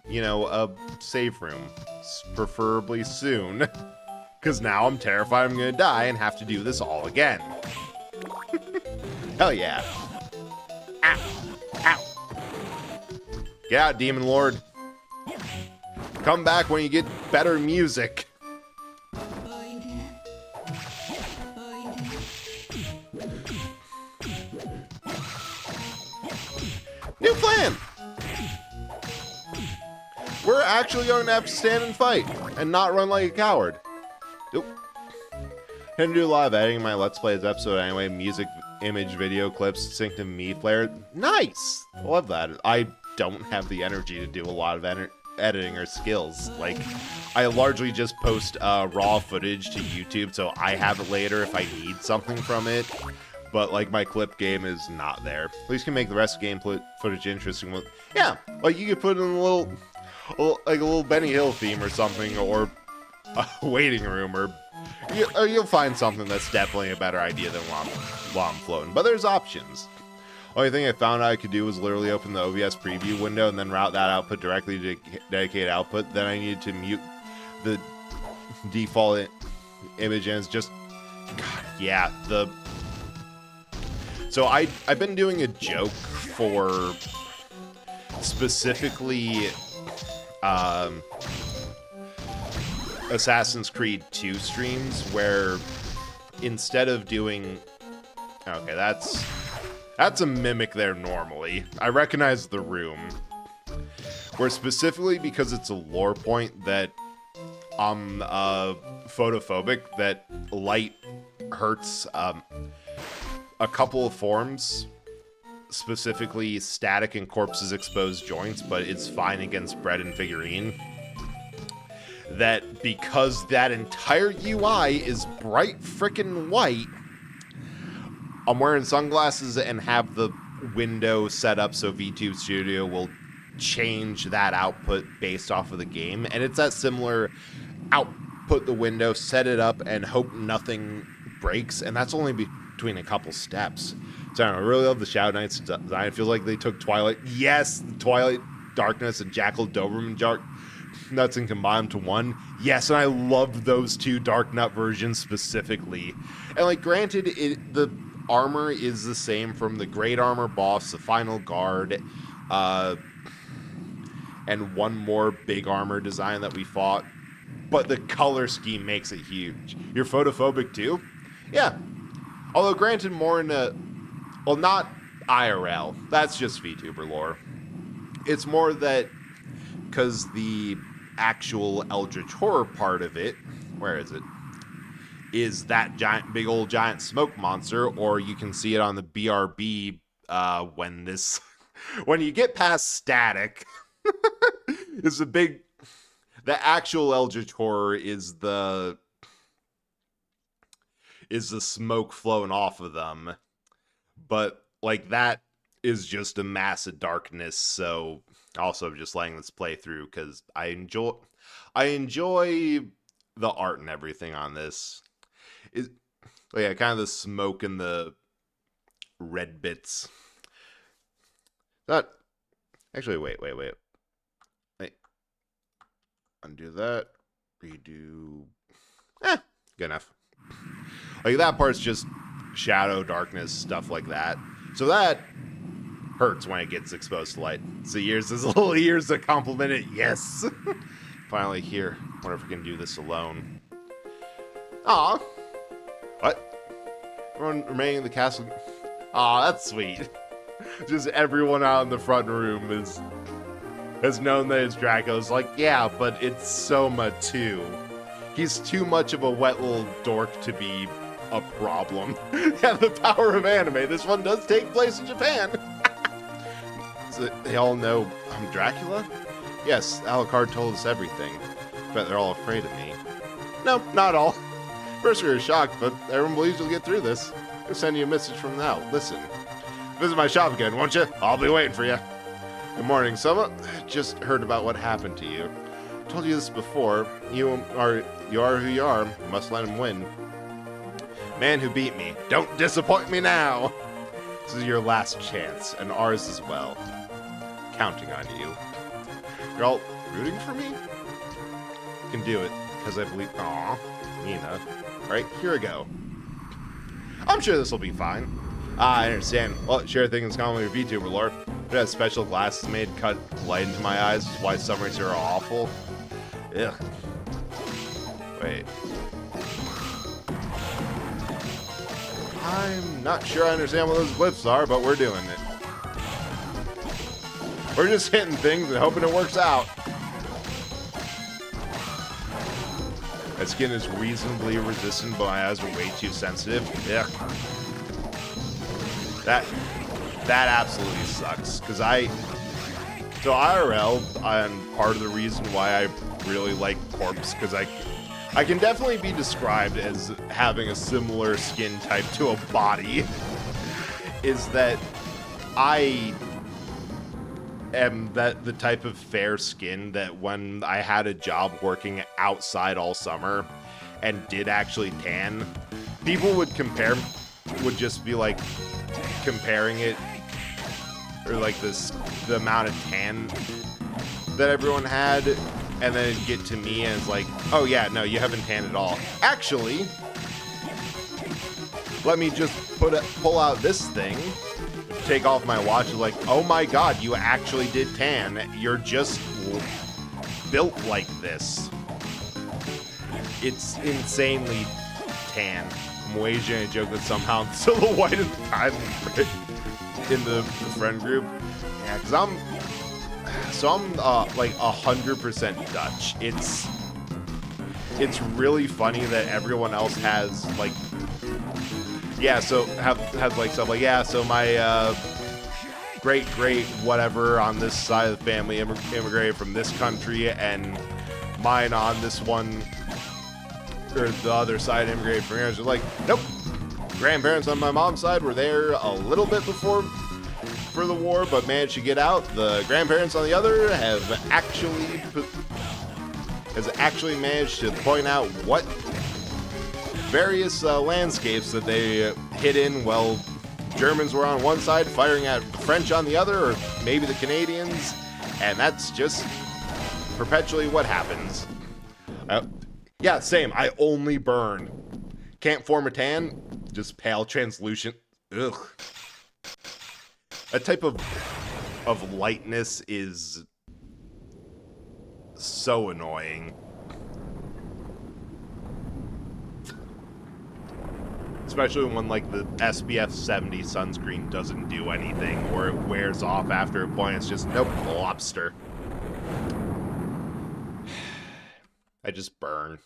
you know, a save room. Preferably soon. Because now I'm terrified I'm gonna die and have to do this all again. Hell yeah. Ow. Ow. Get out, Demon Lord. Come back when you get better music. New plan! We're actually going to have to stand and fight, and not run like a coward. Nope. Gonna do live editing my Let's Plays episode anyway. Music, image, video clips, synced to me flare. Nice! Love that. I don't have the energy to do a lot of editing or skills. Like, I largely just post raw footage to YouTube, so I have it later if I need something from it. But, like, my clip game is not there. At least can make the rest of game footage interesting. Yeah, like, you could put in a little... like a little Benny Hill theme or something, or a waiting room, or you'll find something that's definitely a better idea than while I'm floating. But there's options. Only thing I found I could do was literally open the OBS preview window and then route that output directly to dedicated output. Then I needed to mute the default image, and it's just, God, yeah, So I've been doing a joke for specifically Assassin's Creed 2 streams, where instead of doing... Okay, that's a mimic there normally. I recognize the room. Where specifically because it's a lore point that I'm photophobic, that light hurts a couple of forms, specifically static and corpses exposed joints, but it's fine against bread and figurine. That because that entire UI is bright frickin' white, I'm wearing sunglasses and have the window set up so VTube Studio will change that output based off of the game. And it's that similar output the window, set it up, and hope nothing breaks. And that's only between a couple steps. So I really love the Shadow Knights design. It feels like they took Twilight. Yes, Twilight Darkness and Jackal Doberman Dark Nuts and combined them to one. Yes, and I loved those two Dark Nut versions specifically. And like, granted, the armor is the same from the Great Armor boss, the Final Guard, and one more big armor design that we fought. But the color scheme makes it huge. You're photophobic too? Yeah. Although granted more in a... Well, not IRL. That's just VTuber lore. It's more that because the actual Eldritch Horror part of it, where is it? Is that giant, big old giant smoke monster, or you can see it on the BRB when you get past static. It's a big... The actual Eldritch Horror is the smoke flowing off of them. But, like, that is just a mass of darkness, so also just letting this play through, because I enjoy the art and everything on this. Yeah, kind of the smoke and the red bits. That actually, wait. Undo that. Redo. Good enough. Like that part's just shadow, darkness, stuff like that. So that hurts when it gets exposed to light. So here's this little ears to compliment it. Yes. Finally here. Wonder if we can do this alone. Aw. What? Everyone remaining in the castle. Aw, that's sweet. Just everyone out in the front room has known that it's Draco's. Like, yeah, but it's Soma too. He's too much of a wet little dork to be a problem. Yeah, the power of anime. This one does take place in Japan. So they all know I'm Dracula? Yes, Alucard told us everything. Bet they're all afraid of me. No, not all. First we were shocked, but everyone believes you'll get through this. I'll send you a message from now. Listen. Visit my shop again, won't you? I'll be waiting for you. Good morning, Soma. Just heard about what happened to you. Told you this before. You are who you are. You must let him win. Man who beat me. Don't disappoint me now. This is your last chance, and ours as well. Counting on you. You're all rooting for me? You can do it, because I believe... Aw, Nina. Alright, here we go. I'm sure this will be fine. I understand. Well, share things commonly with VTuber lore. It has special glasses made cut light into my eyes, which is why summaries are awful. Ugh. Wait. I'm not sure I understand what those glyphs are, but we're doing it. We're just hitting things and hoping it works out. My skin is reasonably resistant, but my eyes are way too sensitive. Yeah. That absolutely sucks, because so IRL, and part of the reason why I really like Corpse, because I can definitely be described as having a similar skin type to a body, is that I am the type of fair skin that when I had a job working outside all summer and did actually tan, people would just be like comparing it, or like the amount of tan that everyone had, and then it'd get to me and it's like, oh yeah, no, you haven't tanned at all. Actually, let me just pull out this thing, take off my watch, and like, oh my god, you actually did tan. You're just built like this. It's insanely tan. I'm waging a joke that somehow I'm still the whitest guy in the friend group. Yeah, because I'm like 100% Dutch. It's really funny that everyone else has like, yeah, so has like stuff like, yeah, so my great whatever on this side of the family immigrated from this country, and mine on this one or the other side immigrated from here. It's just like, nope. Grandparents on my mom's side were there a little bit before for the war, but managed to get out. The grandparents on the other has actually managed to point out what various landscapes that they hid in while Germans were on one side firing at the French on the other, or maybe the Canadians, and that's just perpetually what happens. Yeah, same. I only burn. Can't form a tan. Just pale, translucent. Ugh. That type of lightness is so annoying. Especially when, like, the SPF 70 sunscreen doesn't do anything, or it wears off after a point. It's just, nope, lobster. I just burn.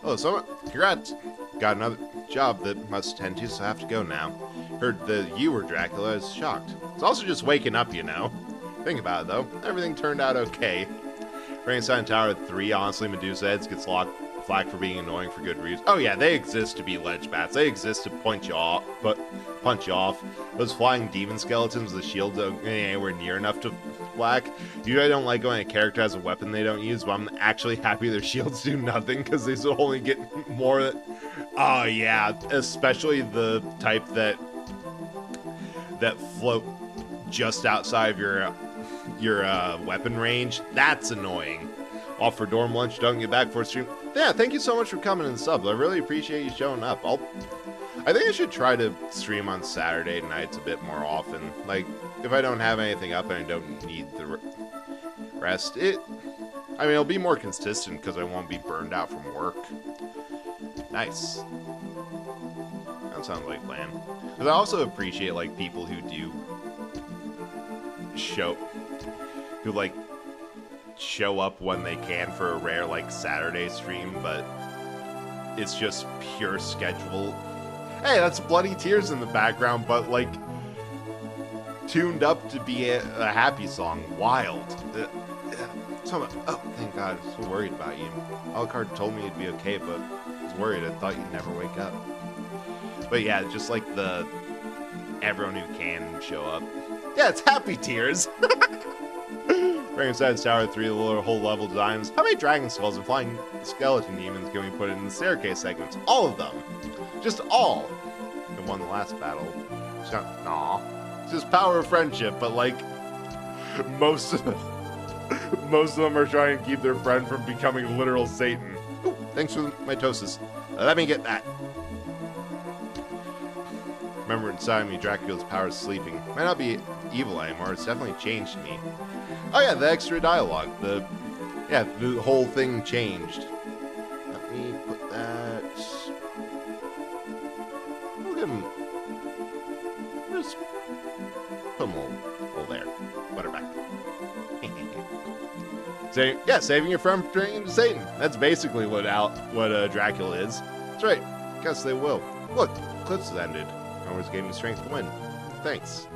Oh, so congrats. Got another job that must tend to, so I have to go now. Heard that you were Dracula. I was shocked. It's also just waking up, you know. Think about it, though. Everything turned out okay. Frankenstein Tower 3, honestly, Medusa heads gets flack for being annoying for good reason. Oh yeah, they exist to be ledge bats. They exist to punch you off. Those flying demon skeletons with the shields don't get anywhere near enough to whack. Usually I don't like when a character has a weapon they don't use, but I'm actually happy their shields do nothing, because they only get more Oh yeah, especially the type that float just outside of your weapon range. That's annoying. Off for dorm lunch, don't get back for a stream. Yeah, thank you so much for coming and subs. I really appreciate you showing up. I think I should try to stream on Saturday nights a bit more often. Like, if I don't have anything up and I don't need the rest, I mean, it'll be more consistent because I won't be burned out from work. Nice. That sounds like a plan. But I also appreciate, like, people who do show up when they can for a rare, like, Saturday stream, but it's just pure schedule. Hey, that's Bloody Tears in the background, but, like, tuned up to be a happy song. Wild. Oh, thank God. I was so worried about you. Alucard told me it'd be okay, but I was worried. I thought you'd never wake up. But yeah, just like everyone who can show up. Yeah, it's Happy Tears. Bring inside Tower 3, the whole level designs. How many dragon skulls and flying skeleton demons can we put in the staircase segments? All of them. Just all. And won the last battle. It's just power of friendship, but like most of them are trying to keep their friend from becoming literal Satan. Ooh, thanks for the mitosis. Let me get that. Remember inside me, Dracula's power is sleeping. Might not be evil anymore. It's definitely changed me. Oh yeah, the extra dialogue. The whole thing changed. Let me put that. We'll give him. Just put him all there. Put her back. Saving your friend from turning into Satan. That's basically what Dracula is. That's right. Guess they will. Look, Eclipse has ended. Always gave me strength to win. Thanks.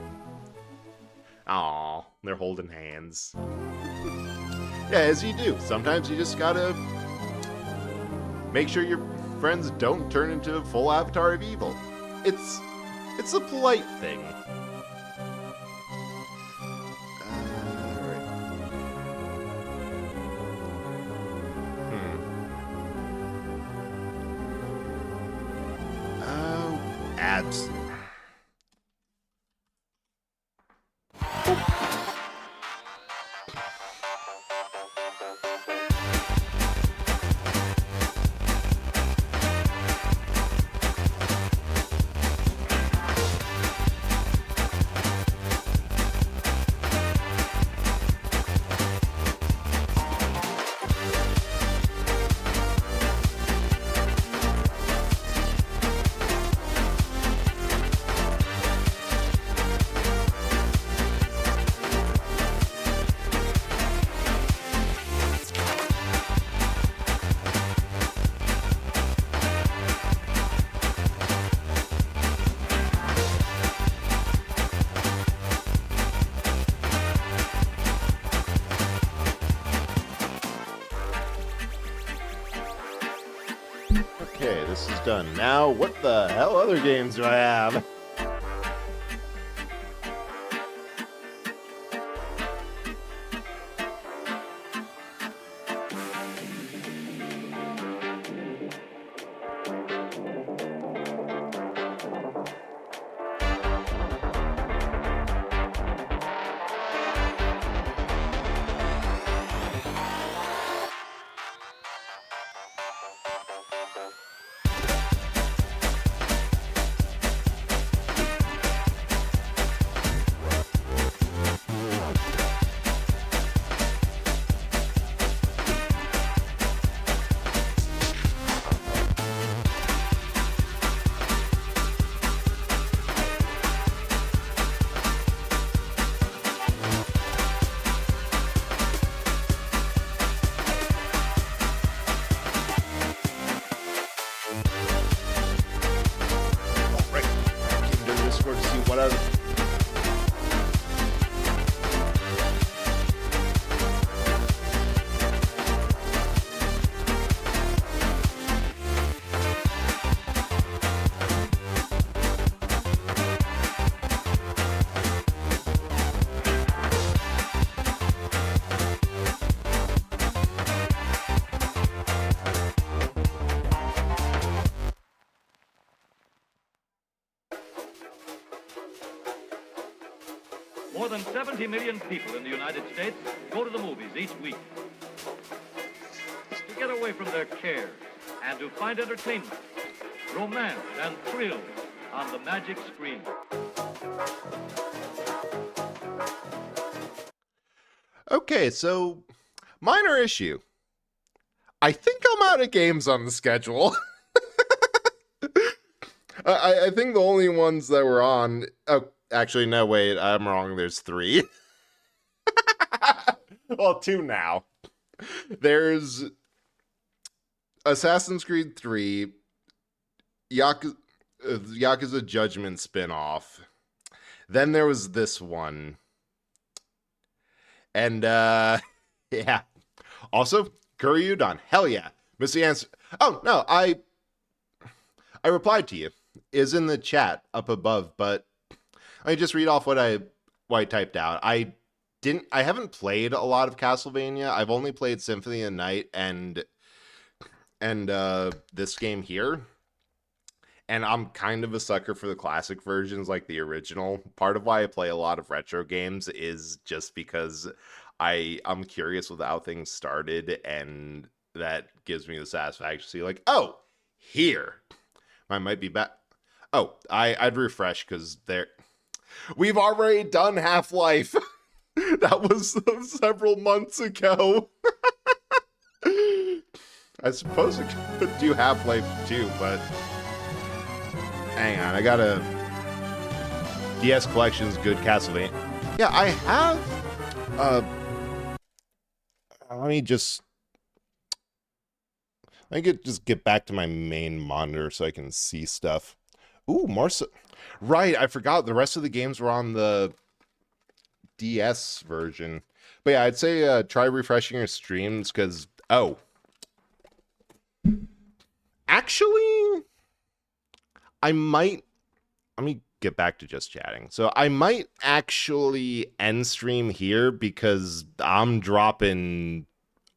Aw, they're holding hands. Yeah, as you do. Sometimes you just gotta make sure your friends don't turn into a full avatar of evil. It's a polite thing. Ads. Okay, this is done. Now, what the hell other games do I have? than 70 million people in the United States go to the movies each week to get away from their cares and to find entertainment, romance, and thrill on the magic screen. Okay, so minor issue. I think I'm out of games on the schedule. I think the only ones that were on... Oh, actually, no, wait, I'm wrong. There's 3. Well, 2 now. There's Assassin's Creed 3, Yakuza Judgment spin-off. Then there was this one. And, yeah. Also, Curry Udon. Hell yeah. Missed the answer. Oh, no, I replied to you. Is in the chat up above, but let me just read off what I typed out. I haven't played a lot of Castlevania. I've only played Symphony of the Night and this game here. And I'm kind of a sucker for the classic versions, like the original. Part of why I play a lot of retro games is just because I'm curious with how things started, and that gives me the satisfaction to see, like, oh, here. I might be back. Oh, I'd refresh because we've already done Half-Life. That was several months ago. I suppose it could do Half-Life 2, but hang on, I gotta... DS Collection's good Castlevania. Yeah, I have... let me just get back to my main monitor so I can see stuff. Ooh, more so... Right, I forgot the rest of the games were on the DS version. But yeah, I'd say try refreshing your streams, because... Oh. Actually, I might... Let me get back to just chatting. So I might actually end stream here, because I'm dropping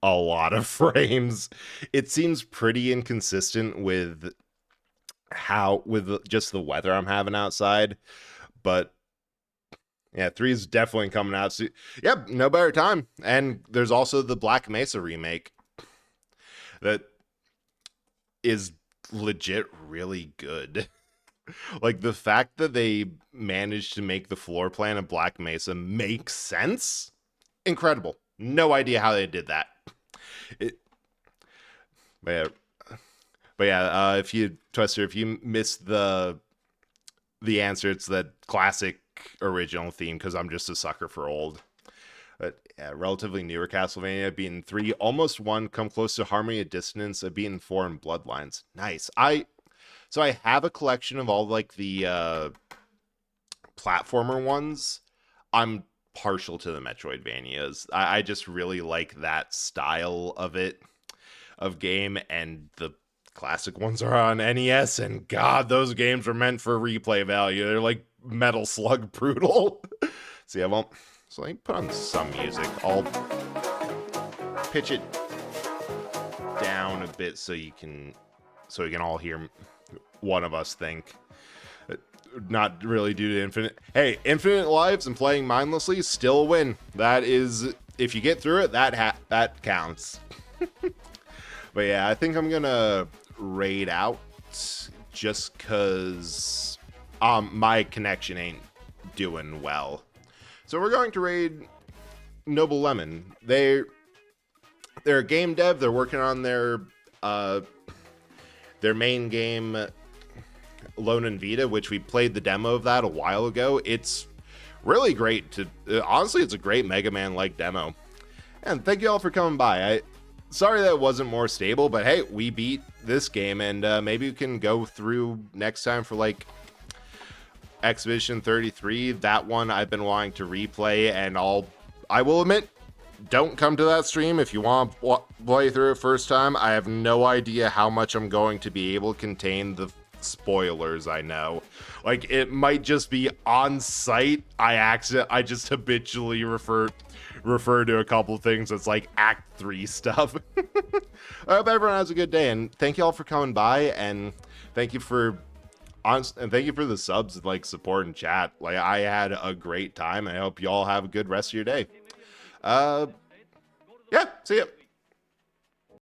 a lot of frames. It seems pretty inconsistent with just the weather I'm having outside. But yeah, 3 is definitely coming out soon. Yep, no better time. And there's also the Black Mesa remake that is legit really good. Like, the fact that they managed to make the floor plan of Black Mesa make sense, incredible. No idea how they did that. But yeah, if you, Twister, if you missed the answer, it's that classic original theme, because I'm just a sucker for old. But yeah, relatively newer Castlevania, beaten 3, almost 1, come close to Harmony of Dissonance, a beaten 4 in Bloodlines. Nice. So I have a collection of all, like, the platformer ones. I'm partial to the Metroidvanias. I just really like that style of game, and the classic ones are on NES, and God, those games are meant for replay value. They're like Metal Slug brutal. See, I won't... So let me put on some music. I'll pitch it down a bit so you can all hear one of us think. Not really due to Infinite. Hey, Infinite Lives and playing mindlessly, still a win. That is, if you get through it, that counts. But yeah, I think I'm gonna raid out just because my connection ain't doing well. So we're going to raid Noble Lemon. They're a game dev. They're working on their main game, Lone and Vita, which we played the demo of that a while ago. It's really great. Honestly, it's a great Mega Man-like demo. And thank you all for coming by. Sorry that it wasn't more stable, but hey, we beat this game, and maybe we can go through next time for, like, Expedition 33. That one I've been wanting to replay, and I will admit, don't come to that stream if you want to play through it first time. I have no idea how much I'm going to be able to contain the spoilers. I know, like, it might just be on site. I just habitually refer to a couple things that's like Act 3 stuff. I hope everyone has a good day, and thank you all for coming by, and thank you for and thank you for the subs, like support and chat. Like I had a great time. I hope you all have a good rest of your day. Yeah, see ya.